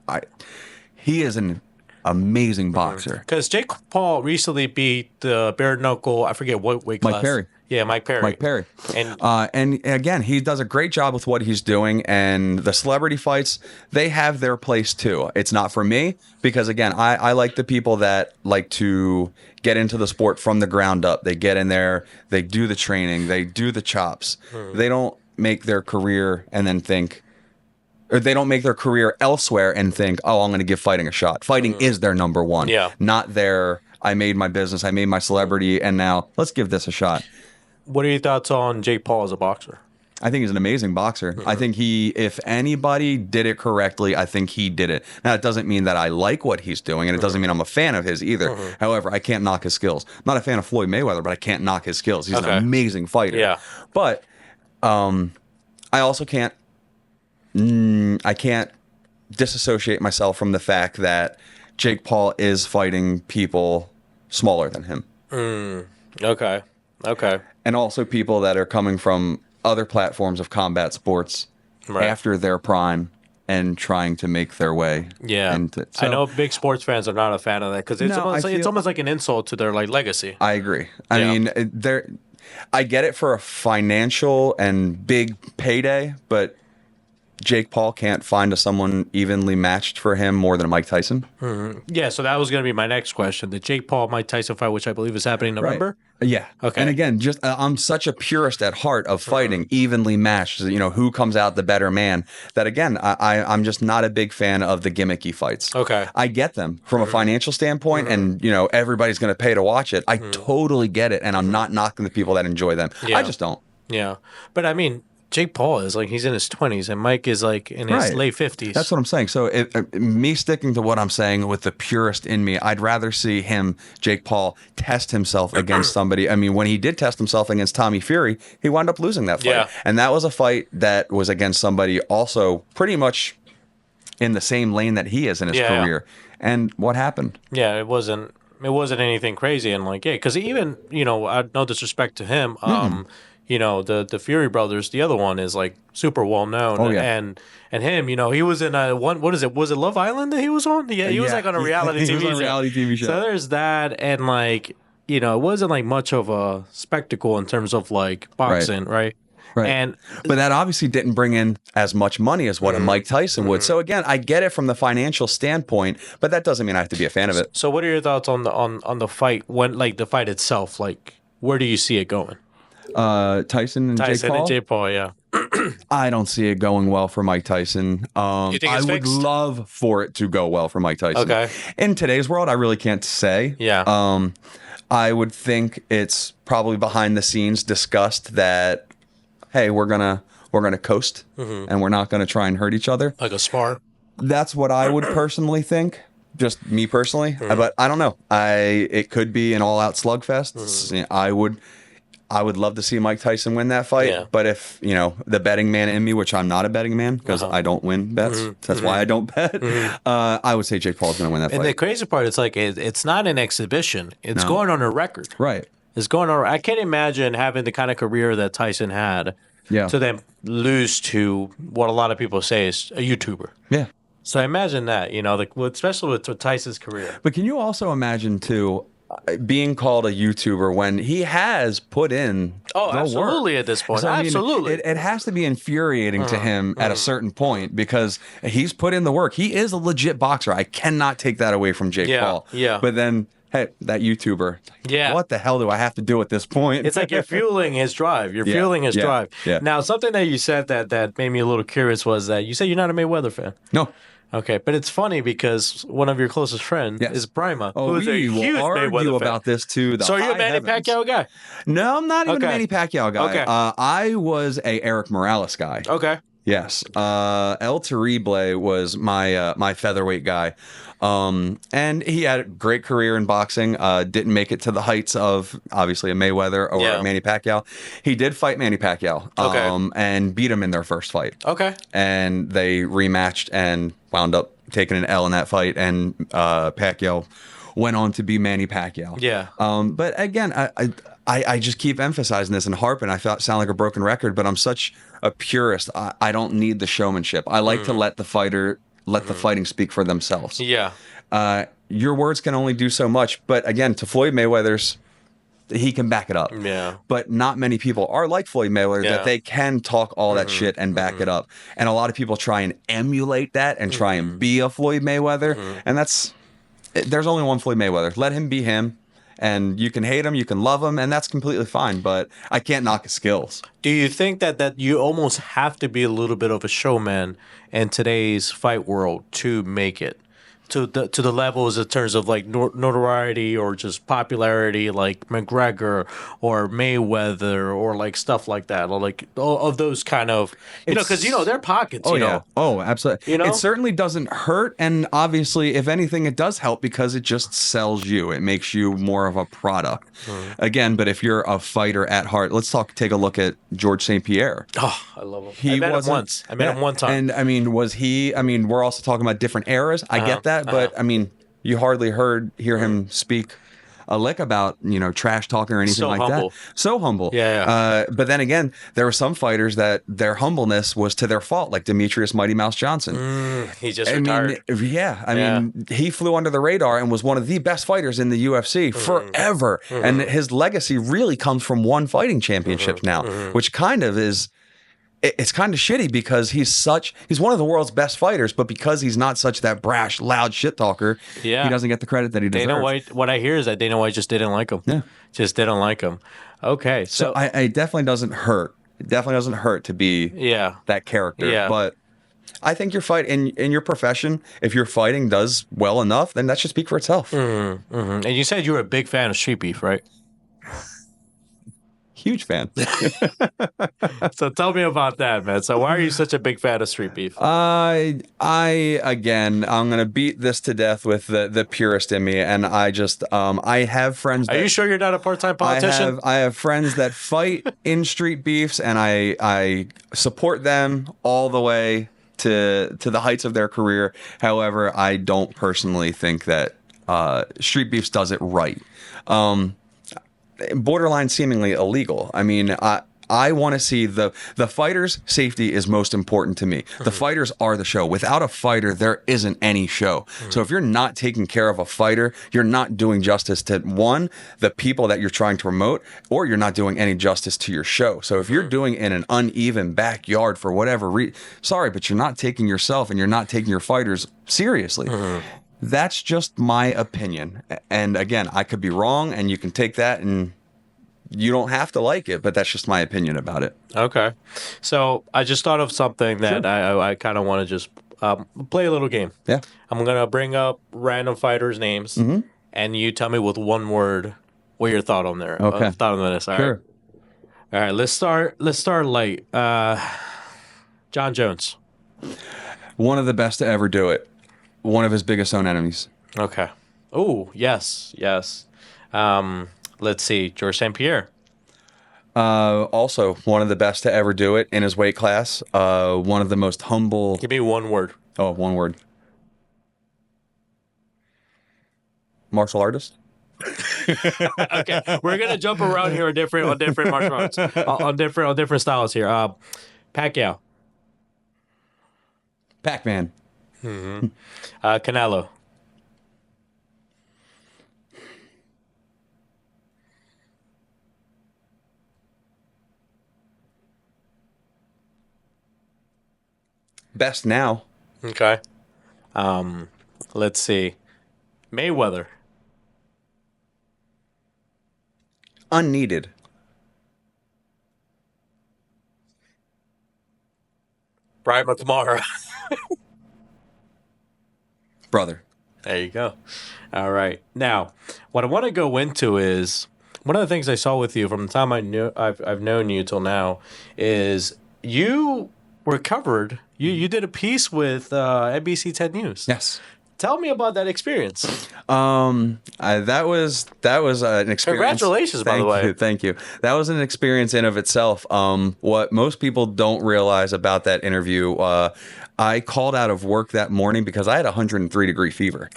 [SPEAKER 1] he is an amazing boxer.
[SPEAKER 3] Because Jake Paul recently beat the bare knuckle, I forget what weight class.
[SPEAKER 1] Mike Perry.
[SPEAKER 3] Yeah, Mike Perry.
[SPEAKER 1] Mike Perry.
[SPEAKER 3] And
[SPEAKER 1] And again, he does a great job with what he's doing. And the celebrity fights, they have their place too. It's not for me because, again, I like the people that like to get into the sport from the ground up. They get in there, they do the training, they do the chops. They don't make their career and then think, or they don't make their career elsewhere and think, oh, I'm going to give fighting a shot. Fighting is their number one.
[SPEAKER 3] Yeah.
[SPEAKER 1] Not their, I made my business, I made my celebrity, and now let's give this a shot.
[SPEAKER 3] what are your thoughts on Jake Paul as a boxer?
[SPEAKER 1] I think he's an amazing boxer. I think if anybody did it correctly, I think he did it. Now, it doesn't mean that I like what he's doing, and it doesn't mean I'm a fan of his either. However, I can't knock his skills. I'm not a fan of Floyd Mayweather, but I can't knock his skills. He's
[SPEAKER 3] Okay.
[SPEAKER 1] an amazing fighter.
[SPEAKER 3] Yeah.
[SPEAKER 1] But I also can't disassociate myself from the fact that Jake Paul is fighting people smaller than him.
[SPEAKER 3] Okay.
[SPEAKER 1] and also people that are coming from other platforms of combat sports
[SPEAKER 3] Right.
[SPEAKER 1] after their prime and trying to make their way.
[SPEAKER 3] Yeah,
[SPEAKER 1] into,
[SPEAKER 3] I know big sports fans are not a fan of that because it's
[SPEAKER 1] No,
[SPEAKER 3] almost
[SPEAKER 1] I
[SPEAKER 3] like, it's
[SPEAKER 1] feel-
[SPEAKER 3] almost like an insult to their like legacy.
[SPEAKER 1] I agree. I
[SPEAKER 3] Yeah.
[SPEAKER 1] mean, I get it for a financial and big payday, but Jake Paul can't find someone evenly matched for him more than Mike Tyson.
[SPEAKER 3] Yeah, so that was going to be my next question: the Jake Paul Mike Tyson fight, which I believe is happening in November.
[SPEAKER 1] Yeah.
[SPEAKER 3] Okay.
[SPEAKER 1] And again, just I'm such a purist at heart of fighting, evenly matched. You know, who comes out the better man? That again, I'm just not a big fan of the gimmicky fights.
[SPEAKER 3] Okay.
[SPEAKER 1] I get them from a financial standpoint, and you know everybody's going to pay to watch it. I totally get it, and I'm not knocking the people that enjoy them.
[SPEAKER 3] Yeah.
[SPEAKER 1] I just don't.
[SPEAKER 3] Yeah, but I mean, Jake Paul is like he's in his 20s, and Mike is like in his
[SPEAKER 1] Right.
[SPEAKER 3] late 50s.
[SPEAKER 1] That's what I'm saying. So, me sticking to what I'm saying with the purist in me, I'd rather see him, Jake Paul, test himself against somebody. I mean, when he did test himself against Tommy Fury, he wound up losing that fight.
[SPEAKER 3] Yeah.
[SPEAKER 1] And that was a fight that was against somebody also pretty much in the same lane that he is in his
[SPEAKER 3] Yeah.
[SPEAKER 1] career. And what happened?
[SPEAKER 3] Yeah, it wasn't anything crazy, and like because even no disrespect to him, you know the Fury brothers, the other one is like super well known.
[SPEAKER 1] Oh, yeah.
[SPEAKER 3] and him, he was in a what is it? Was it Love Island that he was on? Yeah, he was
[SPEAKER 1] Yeah.
[SPEAKER 3] like on a reality
[SPEAKER 1] He
[SPEAKER 3] TV
[SPEAKER 1] was on a
[SPEAKER 3] show.
[SPEAKER 1] reality TV show.
[SPEAKER 3] So there's that, and like it wasn't like much of a spectacle in terms of like boxing, right?
[SPEAKER 1] Right.
[SPEAKER 3] And
[SPEAKER 1] But that obviously didn't bring in as much money as what a Mike Tyson would. So again, I get it from the financial standpoint, but that doesn't mean I have to be a fan of it.
[SPEAKER 3] so, what are your thoughts on the fight? When like the fight itself, like where do you see it going?
[SPEAKER 1] Tyson and Jake
[SPEAKER 3] Tyson
[SPEAKER 1] Paul?
[SPEAKER 3] and Jake Paul, yeah.
[SPEAKER 1] I don't see it going well for Mike Tyson.
[SPEAKER 3] You think
[SPEAKER 1] I
[SPEAKER 3] it's
[SPEAKER 1] would
[SPEAKER 3] fixed?
[SPEAKER 1] love for it to go well for Mike Tyson.
[SPEAKER 3] Okay.
[SPEAKER 1] In today's world, I really can't say.
[SPEAKER 3] Yeah.
[SPEAKER 1] I would think it's probably behind the scenes discussed that, hey, we're gonna coast and we're not gonna try and hurt each other.
[SPEAKER 3] Like a spar.
[SPEAKER 1] That's what I would personally think. Just me personally, but I don't know. It could be an all-out slugfest. I would love to see Mike Tyson win that fight.
[SPEAKER 3] Yeah.
[SPEAKER 1] But if the betting man in me, which I'm not a betting man because I don't win bets, that's why I don't bet. I would say Jake Paul's going to win that
[SPEAKER 3] And the
[SPEAKER 1] fight.
[SPEAKER 3] crazy part, it's like it's not an exhibition. It's going on a record.
[SPEAKER 1] Right.
[SPEAKER 3] It's going on. I can't imagine having the kind of career that Tyson had
[SPEAKER 1] Yeah.
[SPEAKER 3] to then lose to what a lot of people say is a YouTuber.
[SPEAKER 1] Yeah.
[SPEAKER 3] So I imagine that, especially with Tyson's career.
[SPEAKER 1] But can you also imagine too? Being called a YouTuber when he has put in
[SPEAKER 3] Oh,
[SPEAKER 1] the
[SPEAKER 3] absolutely
[SPEAKER 1] work.
[SPEAKER 3] at this point.
[SPEAKER 1] So, I mean,
[SPEAKER 3] Absolutely.
[SPEAKER 1] it has to be infuriating to him at a certain point because he's put in the work. He is a legit boxer. I cannot take that away from Jake
[SPEAKER 3] Yeah,
[SPEAKER 1] Paul.
[SPEAKER 3] yeah.
[SPEAKER 1] But then, hey, that YouTuber.
[SPEAKER 3] Yeah.
[SPEAKER 1] What the hell do I have to do at this point?
[SPEAKER 3] It's like you're fueling his drive. You're
[SPEAKER 1] Yeah,
[SPEAKER 3] fueling his
[SPEAKER 1] yeah,
[SPEAKER 3] drive.
[SPEAKER 1] yeah.
[SPEAKER 3] Now, something that you said that made me a little curious was that you said you're not a Mayweather fan.
[SPEAKER 1] No.
[SPEAKER 3] Okay, but it's funny because one of your closest friends
[SPEAKER 1] Yes.
[SPEAKER 3] is Prima,
[SPEAKER 1] Oh,
[SPEAKER 3] who is a
[SPEAKER 1] we
[SPEAKER 3] huge
[SPEAKER 1] will argue
[SPEAKER 3] Mayweather fan.
[SPEAKER 1] about this too.
[SPEAKER 3] So you're a Manny Pacquiao guy?
[SPEAKER 1] No, I'm not even
[SPEAKER 3] Okay.
[SPEAKER 1] a Manny Pacquiao guy.
[SPEAKER 3] Okay.
[SPEAKER 1] I was a Eric Morales guy.
[SPEAKER 3] Okay.
[SPEAKER 1] Yes. El Terrible was my featherweight guy. And he had a great career in boxing. Didn't make it to the heights of obviously a Mayweather or
[SPEAKER 3] Yeah.
[SPEAKER 1] a Manny Pacquiao. He did fight Manny Pacquiao.
[SPEAKER 3] Okay.
[SPEAKER 1] And beat him in their first fight.
[SPEAKER 3] Okay.
[SPEAKER 1] And they rematched and wound up taking an L in that fight. And Pacquiao went on to be Manny Pacquiao.
[SPEAKER 3] Yeah.
[SPEAKER 1] But again, I just keep emphasizing this and harping. I sound like a broken record, but I'm such a purist. I don't need the showmanship. I like to let the fighting speak for themselves.
[SPEAKER 3] Yeah.
[SPEAKER 1] Your words can only do so much. But again, to Floyd Mayweather's, he can back it up.
[SPEAKER 3] Yeah.
[SPEAKER 1] But not many people are like Floyd Mayweather
[SPEAKER 3] Yeah.
[SPEAKER 1] that they can talk all that shit and back it up. And a lot of people try and emulate that and try and be a Floyd Mayweather. And there's only one Floyd Mayweather. Let him be him. And you can hate him, you can love him, and that's completely fine. But I can't knock his skills.
[SPEAKER 3] Do you think that you almost have to be a little bit of a showman in today's fight world to make it to the levels in terms of like notoriety or just popularity, like McGregor or Mayweather or like stuff like that, or like all of those kind of because their pockets.
[SPEAKER 1] Oh,
[SPEAKER 3] you
[SPEAKER 1] yeah.
[SPEAKER 3] know,
[SPEAKER 1] Oh, absolutely.
[SPEAKER 3] You know?
[SPEAKER 1] It certainly doesn't hurt. And obviously, if anything, it does help because it just sells you. It makes you more of a product. Again, but if you're a fighter at heart, take a look at George St. Pierre.
[SPEAKER 3] Oh, I love him.
[SPEAKER 1] He
[SPEAKER 3] I met him
[SPEAKER 1] wasn't-
[SPEAKER 3] once. I met him one time.
[SPEAKER 1] And I mean, we're also talking about different eras. I get that, but I mean, you hardly hear him speak a lick about, trash talking or anything
[SPEAKER 3] So
[SPEAKER 1] like
[SPEAKER 3] humble.
[SPEAKER 1] that. So humble.
[SPEAKER 3] Yeah.
[SPEAKER 1] But then again, there were some fighters that their humbleness was to their fault, like Demetrius Mighty Mouse Johnson.
[SPEAKER 3] He just retired.
[SPEAKER 1] I mean, he flew under the radar and was one of the best fighters in the UFC forever. And his legacy really comes from one fighting championships now, which kind of is, it's kind of shitty because he's one of the world's best fighters, but because he's not such that brash, loud shit talker, he doesn't get the credit that he deserves.
[SPEAKER 3] Dana White, what I hear is that Dana White just didn't like him.
[SPEAKER 1] Yeah.
[SPEAKER 3] Just didn't like him. Okay.
[SPEAKER 1] So it definitely doesn't hurt. It definitely doesn't hurt to be that character.
[SPEAKER 3] Yeah.
[SPEAKER 1] But I think your fight in your profession, if your fighting does well enough, then that should speak for itself.
[SPEAKER 3] And you said you were a big fan of street beef, right?
[SPEAKER 1] Huge fan.
[SPEAKER 3] So tell me about that, man. So why are you such a big fan of street beef?
[SPEAKER 1] I'm gonna beat this to death with the purist in me, and I have friends.
[SPEAKER 3] Are you sure you're not a part-time politician?
[SPEAKER 1] I have friends that fight in street beefs, and I support them all the way to the heights of their career. However, I don't personally think that street beefs does it right. Borderline seemingly illegal. I mean, I want to see the fighters' safety is most important to me. The fighters are the show. Without a fighter, there isn't any show. So if you're not taking care of a fighter, you're not doing justice to one, the people that you're trying to promote, or you're not doing any justice to your show. So if you're doing in an uneven backyard for whatever reason, sorry, but you're not taking yourself and you're not taking your fighters seriously. That's just my opinion. And again, I could be wrong, and you can take that and you don't have to like it, but that's just my opinion about it.
[SPEAKER 3] Okay. So I just thought of something that I kind of want to just play a little game.
[SPEAKER 1] Yeah.
[SPEAKER 3] I'm going to bring up random fighters' names, and you tell me with one word what your thought on there.
[SPEAKER 1] Okay.
[SPEAKER 3] Thought on this. All
[SPEAKER 1] Sure.
[SPEAKER 3] right. All right. Let's start light. John Jones.
[SPEAKER 1] One of the best to ever do it. One of his biggest own enemies.
[SPEAKER 3] Okay. Oh, yes. Let's see. George St. Pierre.
[SPEAKER 1] Also, one of the best to ever do it in his weight class. One of the most humble.
[SPEAKER 3] Give me one word.
[SPEAKER 1] Oh, one word. Martial artist.
[SPEAKER 3] Okay, we're gonna jump around here on different martial arts, on different styles here. Pacquiao.
[SPEAKER 1] Pac-Man.
[SPEAKER 3] Canelo.
[SPEAKER 1] Best now.
[SPEAKER 3] Okay. Let's see. Mayweather.
[SPEAKER 1] Unneeded.
[SPEAKER 3] Brian McNamara.
[SPEAKER 1] Brother.
[SPEAKER 3] There you go. All right. Now, what I want to go into is one of the things I saw with you from the time I've known you till now is you were covered. You did a piece with NBC 10 News.
[SPEAKER 1] Yes.
[SPEAKER 3] Tell me about that experience.
[SPEAKER 1] That was an experience.
[SPEAKER 3] Congratulations, by the way.
[SPEAKER 1] Thank you. That was an experience in of itself. What most people don't realize about that interview, I called out of work that morning because I had 103-degree fever.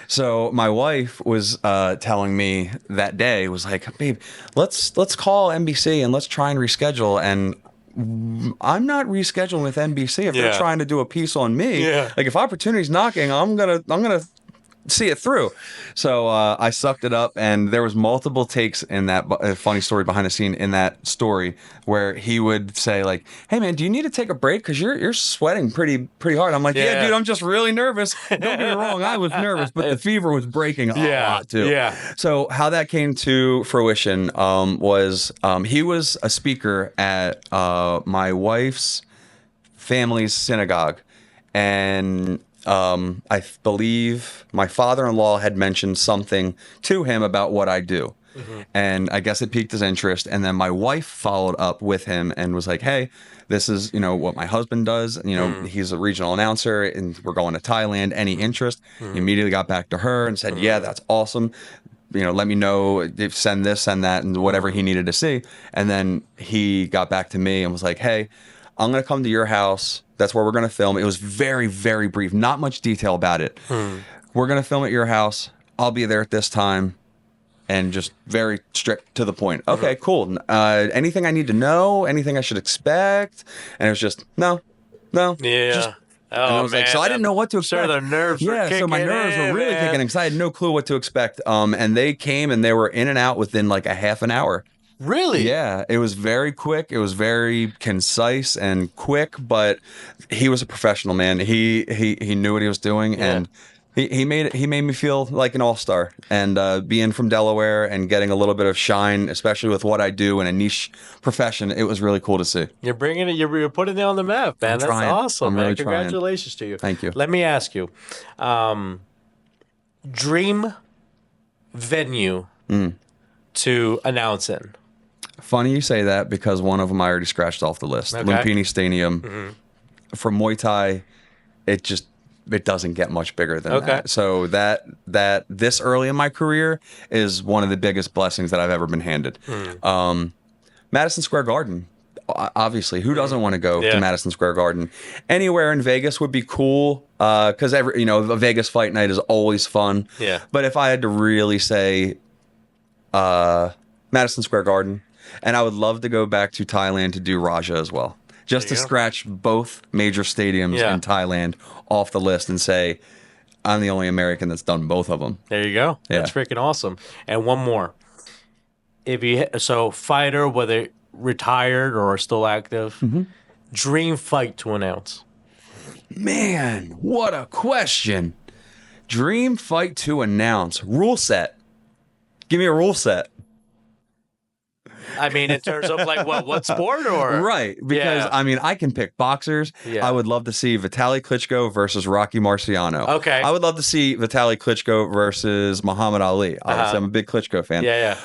[SPEAKER 1] So my wife was telling me that day, was like, babe, let's call NBC and let's try and reschedule. And I'm not rescheduling with NBC if they're trying to do a piece on me.
[SPEAKER 3] Yeah.
[SPEAKER 1] Like if opportunity's knocking, I'm gonna see it through. So I sucked it up, and there was multiple takes in that funny story behind the scene in that story where he would say like, "Hey man, do you need to take a break? Because you're sweating pretty hard." I'm like, "Yeah, dude, I'm just really nervous." Don't get me wrong, I was nervous, but the fever was breaking a lot too.
[SPEAKER 3] Yeah.
[SPEAKER 1] So how that came to fruition was he was a speaker at my wife's family's synagogue, and I believe my father-in-law had mentioned something to him about what I do. And I guess it piqued his interest. And then my wife followed up with him and was like, hey, this is, what my husband does. He's a regional announcer and we're going to Thailand. Any interest? He immediately got back to her and said, yeah, that's awesome. Let me know if send this, send that, and whatever he needed to see. And then he got back to me and was like, hey, I'm going to come to your house. That's where we're going to film. It was very, very brief. Not much detail about it. We're going to film at your house. I'll be there at this time. and just very strict to the point. Okay, cool. Anything I need to know? Anything I should expect? And it was just no.
[SPEAKER 3] Yeah.
[SPEAKER 1] Just, and I
[SPEAKER 3] Oh
[SPEAKER 1] was
[SPEAKER 3] man,
[SPEAKER 1] like, so I didn't know what to expect.
[SPEAKER 3] Sure, the nerves.
[SPEAKER 1] Yeah, so my nerves were really kicking in because I had no clue what to expect. And they came and they were in and out within like a half an hour.
[SPEAKER 3] Really?
[SPEAKER 1] Yeah, it was very quick. It was very concise and quick, but he was a professional, man. He knew what he was doing, and he made me feel like an all-star. And being from Delaware and getting a little bit of shine, especially with what I do in a niche profession, it was really cool to see.
[SPEAKER 3] You're bringing it. You're putting it on the map, man.
[SPEAKER 1] I'm
[SPEAKER 3] That's
[SPEAKER 1] trying.
[SPEAKER 3] awesome,
[SPEAKER 1] I'm
[SPEAKER 3] man.
[SPEAKER 1] really trying.
[SPEAKER 3] Congratulations to you.
[SPEAKER 1] Thank you.
[SPEAKER 3] Let me ask you, dream venue to announce in.
[SPEAKER 1] Funny you say that because one of them I already scratched off the list.
[SPEAKER 3] Okay.
[SPEAKER 1] Lumpini Stadium. For Muay Thai, it doesn't get much bigger than that. So that this early in my career is one of the biggest blessings that I've ever been handed. Madison Square Garden. Obviously, who doesn't want to go to Madison Square Garden? Anywhere in Vegas would be cool because a Vegas fight night is always fun.
[SPEAKER 3] Yeah.
[SPEAKER 1] But if I had to really say Madison Square Garden, and I would love to go back to Thailand to do Raja as well, just to scratch both major stadiums in Thailand off the list and say, I'm the only American that's done both of them.
[SPEAKER 3] There you go.
[SPEAKER 1] Yeah.
[SPEAKER 3] That's freaking awesome. And one more. Fighter, whether retired or still active, dream fight to announce.
[SPEAKER 1] Man, what a question. Dream fight to announce. Rule set. Give me a rule set.
[SPEAKER 3] I mean, in terms of like what sport or
[SPEAKER 1] Right, because I mean, I can pick boxers.
[SPEAKER 3] Yeah.
[SPEAKER 1] I would love to see Vitaly Klitschko versus Rocky Marciano.
[SPEAKER 3] Okay.
[SPEAKER 1] I would love to see Vitaly Klitschko versus Muhammad Ali. Obviously, I'm a big Klitschko fan.
[SPEAKER 3] Yeah.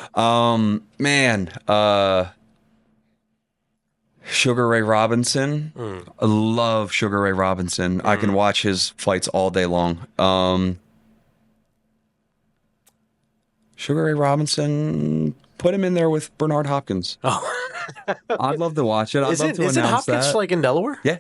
[SPEAKER 1] Sugar Ray Robinson. I love Sugar Ray Robinson. I can watch his fights all day long. Sugar Ray Robinson. Put him in there with Bernard Hopkins.
[SPEAKER 3] Oh.
[SPEAKER 1] I'd love to watch it. I'd love to
[SPEAKER 3] Isn't
[SPEAKER 1] announce
[SPEAKER 3] Hopkins
[SPEAKER 1] that.
[SPEAKER 3] like in Delaware?
[SPEAKER 1] Yeah.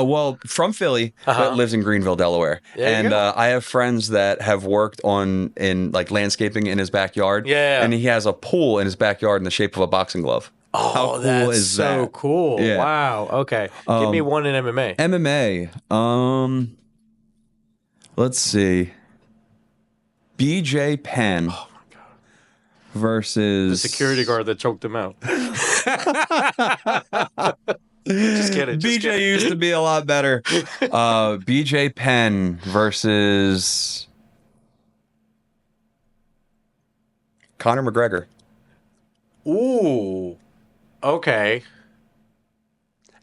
[SPEAKER 1] Well, from Philly, but lives in Greenville, Delaware.
[SPEAKER 3] There you
[SPEAKER 1] And
[SPEAKER 3] go.
[SPEAKER 1] I have friends that have worked in like landscaping in his backyard.
[SPEAKER 3] Yeah.
[SPEAKER 1] And he has a pool in his backyard in the shape of a boxing glove.
[SPEAKER 3] Oh,
[SPEAKER 1] How cool
[SPEAKER 3] that's
[SPEAKER 1] is
[SPEAKER 3] so
[SPEAKER 1] that?
[SPEAKER 3] cool.
[SPEAKER 1] Yeah.
[SPEAKER 3] Wow. Okay. Give me one in MMA.
[SPEAKER 1] MMA. Let's see. BJ Penn. Versus
[SPEAKER 3] The security guard that choked him out. Just kidding.
[SPEAKER 1] BJ used to be a lot better. BJ Penn versus Conor McGregor.
[SPEAKER 3] Ooh. Okay.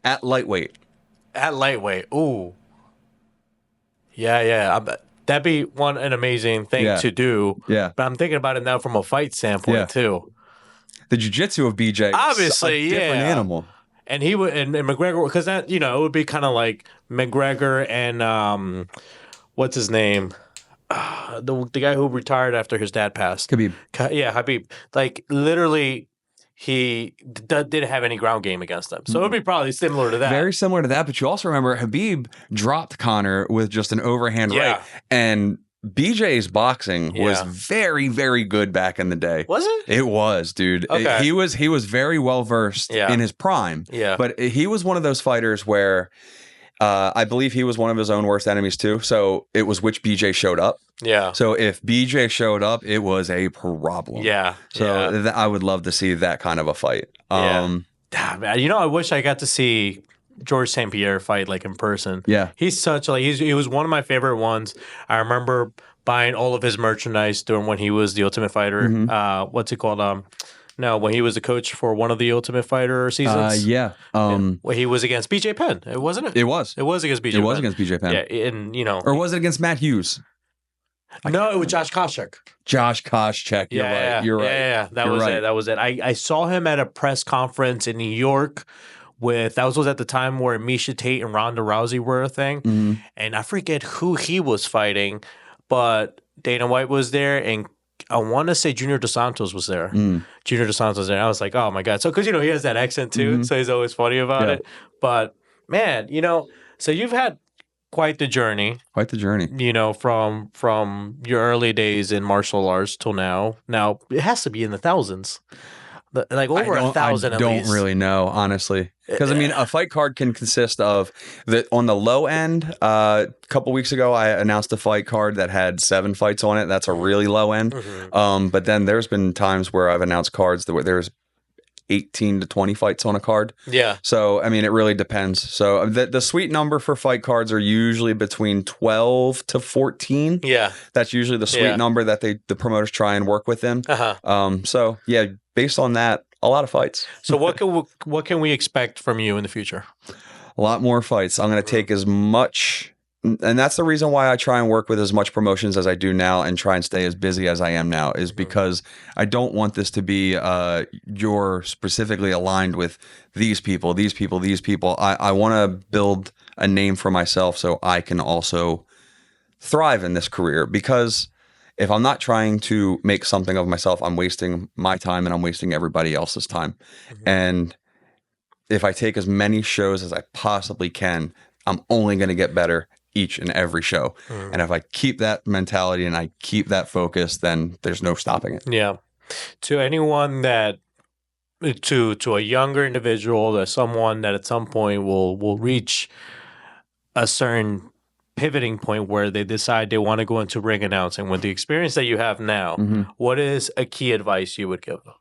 [SPEAKER 1] At lightweight.
[SPEAKER 3] At lightweight. Ooh. Yeah. That'd be an amazing thing to do.
[SPEAKER 1] Yeah.
[SPEAKER 3] But I'm thinking about it now from a fight standpoint too.
[SPEAKER 1] The jiu-jitsu of BJ,
[SPEAKER 3] Obviously,
[SPEAKER 1] is a different animal.
[SPEAKER 3] And he would and McGregor, because that it would be kind of like McGregor and what's his name, the guy who retired after his dad passed.
[SPEAKER 1] Khabib.
[SPEAKER 3] Khabib. Like literally, he didn't have any ground game against them, so it would be probably similar to that.
[SPEAKER 1] Very similar to that, but you also remember Khabib dropped Conor with just an overhand right, and BJ's boxing was very, very good back in the day.
[SPEAKER 3] Was it?
[SPEAKER 1] It was, dude.
[SPEAKER 3] Okay.
[SPEAKER 1] He was very well versed in his prime.
[SPEAKER 3] Yeah.
[SPEAKER 1] But he was one of those fighters where I believe he was one of his own worst enemies too. So it was which BJ showed up.
[SPEAKER 3] Yeah.
[SPEAKER 1] So if BJ showed up, it was a problem.
[SPEAKER 3] Yeah.
[SPEAKER 1] So I would love to see that kind of a fight.
[SPEAKER 3] Man, I wish I got to see George St. Pierre fight like in person.
[SPEAKER 1] Yeah.
[SPEAKER 3] He's such like he was one of my favorite ones. I remember buying all of his merchandise during when he was the Ultimate Fighter. What's it called? No, when he was the coach for one of the Ultimate Fighter seasons. When he was against BJ Penn, wasn't it?
[SPEAKER 1] It was.
[SPEAKER 3] It was against BJ.
[SPEAKER 1] It was against BJ Penn.
[SPEAKER 3] Yeah, and
[SPEAKER 1] or was it against Matt Hughes?
[SPEAKER 3] No, it was Josh Koscheck.
[SPEAKER 1] Josh Koscheck. You're right. You're right.
[SPEAKER 3] Yeah. That was it. I saw him at a press conference in New York. That was at the time where Misha Tate and Ronda Rousey were a thing, and I forget who he was fighting, but Dana White was there, and I want to say Junior Dos Santos was there. Junior Dos Santos was there. I was like, oh my god! So because he has that accent too, so he's always funny about it. But man, so you've had quite the journey.
[SPEAKER 1] Quite the journey.
[SPEAKER 3] You know, from your early days in martial arts till now. Now it has to be in the thousands, like over 1,000
[SPEAKER 1] I
[SPEAKER 3] at
[SPEAKER 1] don't
[SPEAKER 3] least.
[SPEAKER 1] really know, honestly, because I mean, a fight card can consist of on the low end. A couple weeks ago, I announced a fight card that had 7 fights on it. That's a really low end. But then there's been times where I've announced cards that there's 18 to 20 fights on a card.
[SPEAKER 3] Yeah.
[SPEAKER 1] So, I mean, it really depends. So the sweet number for fight cards are usually between 12 to 14.
[SPEAKER 3] Yeah.
[SPEAKER 1] That's usually the sweet number that the promoters try and work within. So yeah, based on that, a lot of fights.
[SPEAKER 3] So what can we expect from you in the future?
[SPEAKER 1] A lot more fights. I'm going to take as much, and that's the reason why I try and work with as much promotions as I do now and try and stay as busy as I am now, is because I don't want this to be you're specifically aligned with these people. I want to build a name for myself so I can also thrive in this career, because if I'm not trying to make something of myself, I'm wasting my time and I'm wasting everybody else's time. And if I take as many shows as I possibly can, I'm only going to get better each and every show. And if I keep that mentality and I keep that focus, then there's no stopping it.
[SPEAKER 3] Yeah. To anyone that, to a younger individual, to someone that at some point will reach a certain pivoting point where they decide they want to go into ring announcing, with the experience that you have now, what is a key advice you would give them?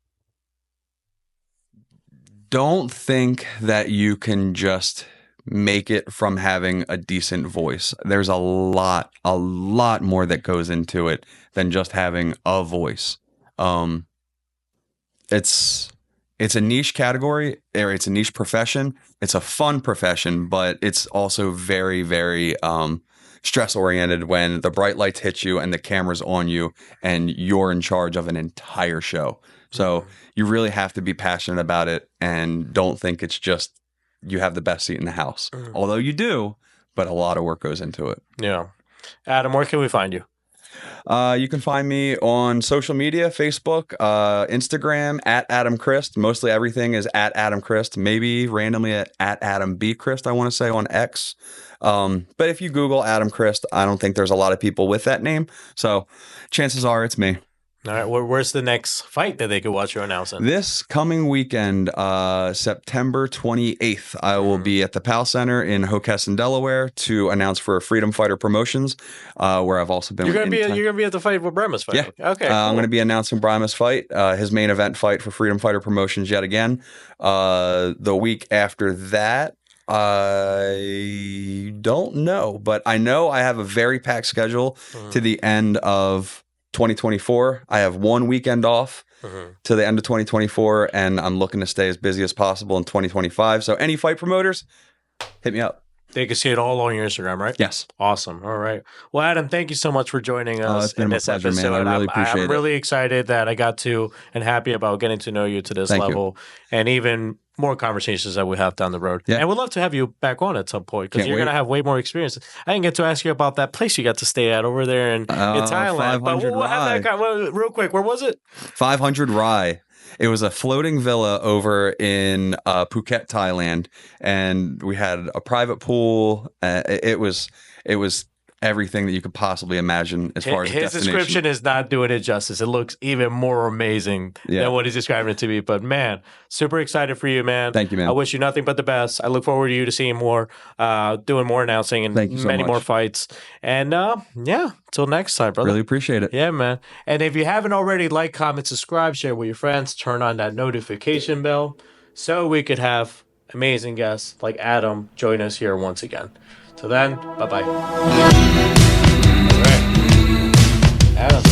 [SPEAKER 1] Don't think that you can just make it from having a decent voice. There's a lot more that goes into it than just having a voice. It's a niche category, or it's a niche profession. It's a fun profession, but it's also very, very stress oriented when the bright lights hit you and the camera's on you and you're in charge of an entire show. So you really have to be passionate about it, and don't think it's just you have the best seat in the house. Although you do, but a lot of work goes into it.
[SPEAKER 3] Yeah. Adam, where can we find you?
[SPEAKER 1] You can find me on social media, Facebook, Instagram, at Adam Crist. Mostly everything is at Adam Crist. Maybe randomly at Adam B. Crist, I want to say, on X. But if you Google Adam Crist, I don't think there's a lot of people with that name. So chances are it's me.
[SPEAKER 3] All right. Where's the next fight that they could watch you announcing?
[SPEAKER 1] This coming weekend, September 28th, I will be at the PAL Center in Hockessin, Delaware, to announce for Freedom Fighter Promotions, where I've also been.
[SPEAKER 3] You're gonna be at the fight with Brema's fight.
[SPEAKER 1] Yeah.
[SPEAKER 3] Okay. Cool.
[SPEAKER 1] I'm going to be announcing Brema's fight, his main event fight for Freedom Fighter Promotions yet again. The week after that, I don't know, but I know I have a very packed schedule to the end of 2024. I have one weekend off to the end of 2024, and I'm looking to stay as busy as possible in 2025. So any fight promoters, hit me up.
[SPEAKER 3] They can see it all on your Instagram, right?
[SPEAKER 1] Yes.
[SPEAKER 3] Awesome. All right. Well, Adam, thank you so much for joining us in this
[SPEAKER 1] pleasure,
[SPEAKER 3] episode.
[SPEAKER 1] man. I really appreciate it.
[SPEAKER 3] I'm really excited that I got to, and happy about getting to know you to this
[SPEAKER 1] Thank
[SPEAKER 3] level, and even more conversations that we have down the road.
[SPEAKER 1] Yeah.
[SPEAKER 3] And we'd love to have you back on at some point, because
[SPEAKER 1] Can't
[SPEAKER 3] you're
[SPEAKER 1] wait.
[SPEAKER 3] going to have way more experience. I didn't get to ask you about that place you got to stay at over there in Thailand. But
[SPEAKER 1] 500
[SPEAKER 3] we'll have that real quick. Where was it?
[SPEAKER 1] 500 Rai. It was a floating villa over in Phuket, Thailand, and we had a private pool. It was everything that you could possibly imagine as far as
[SPEAKER 3] His
[SPEAKER 1] destination.
[SPEAKER 3] description is not doing it justice. It looks even more amazing than what he's describing it to be. But man, super excited for you, man.
[SPEAKER 1] Thank you, man.
[SPEAKER 3] I wish you nothing but the best. I look forward to you to seeing more, doing more announcing, and
[SPEAKER 1] Thank you so
[SPEAKER 3] many
[SPEAKER 1] much.
[SPEAKER 3] more fights. And yeah, till next time, brother.
[SPEAKER 1] Really appreciate it.
[SPEAKER 3] Yeah, man. And if you haven't already, like, comment, subscribe, share with your friends, turn on that notification bell so we could have amazing guests like Adam join us here once again. Till then, bye-bye. All right. Adam.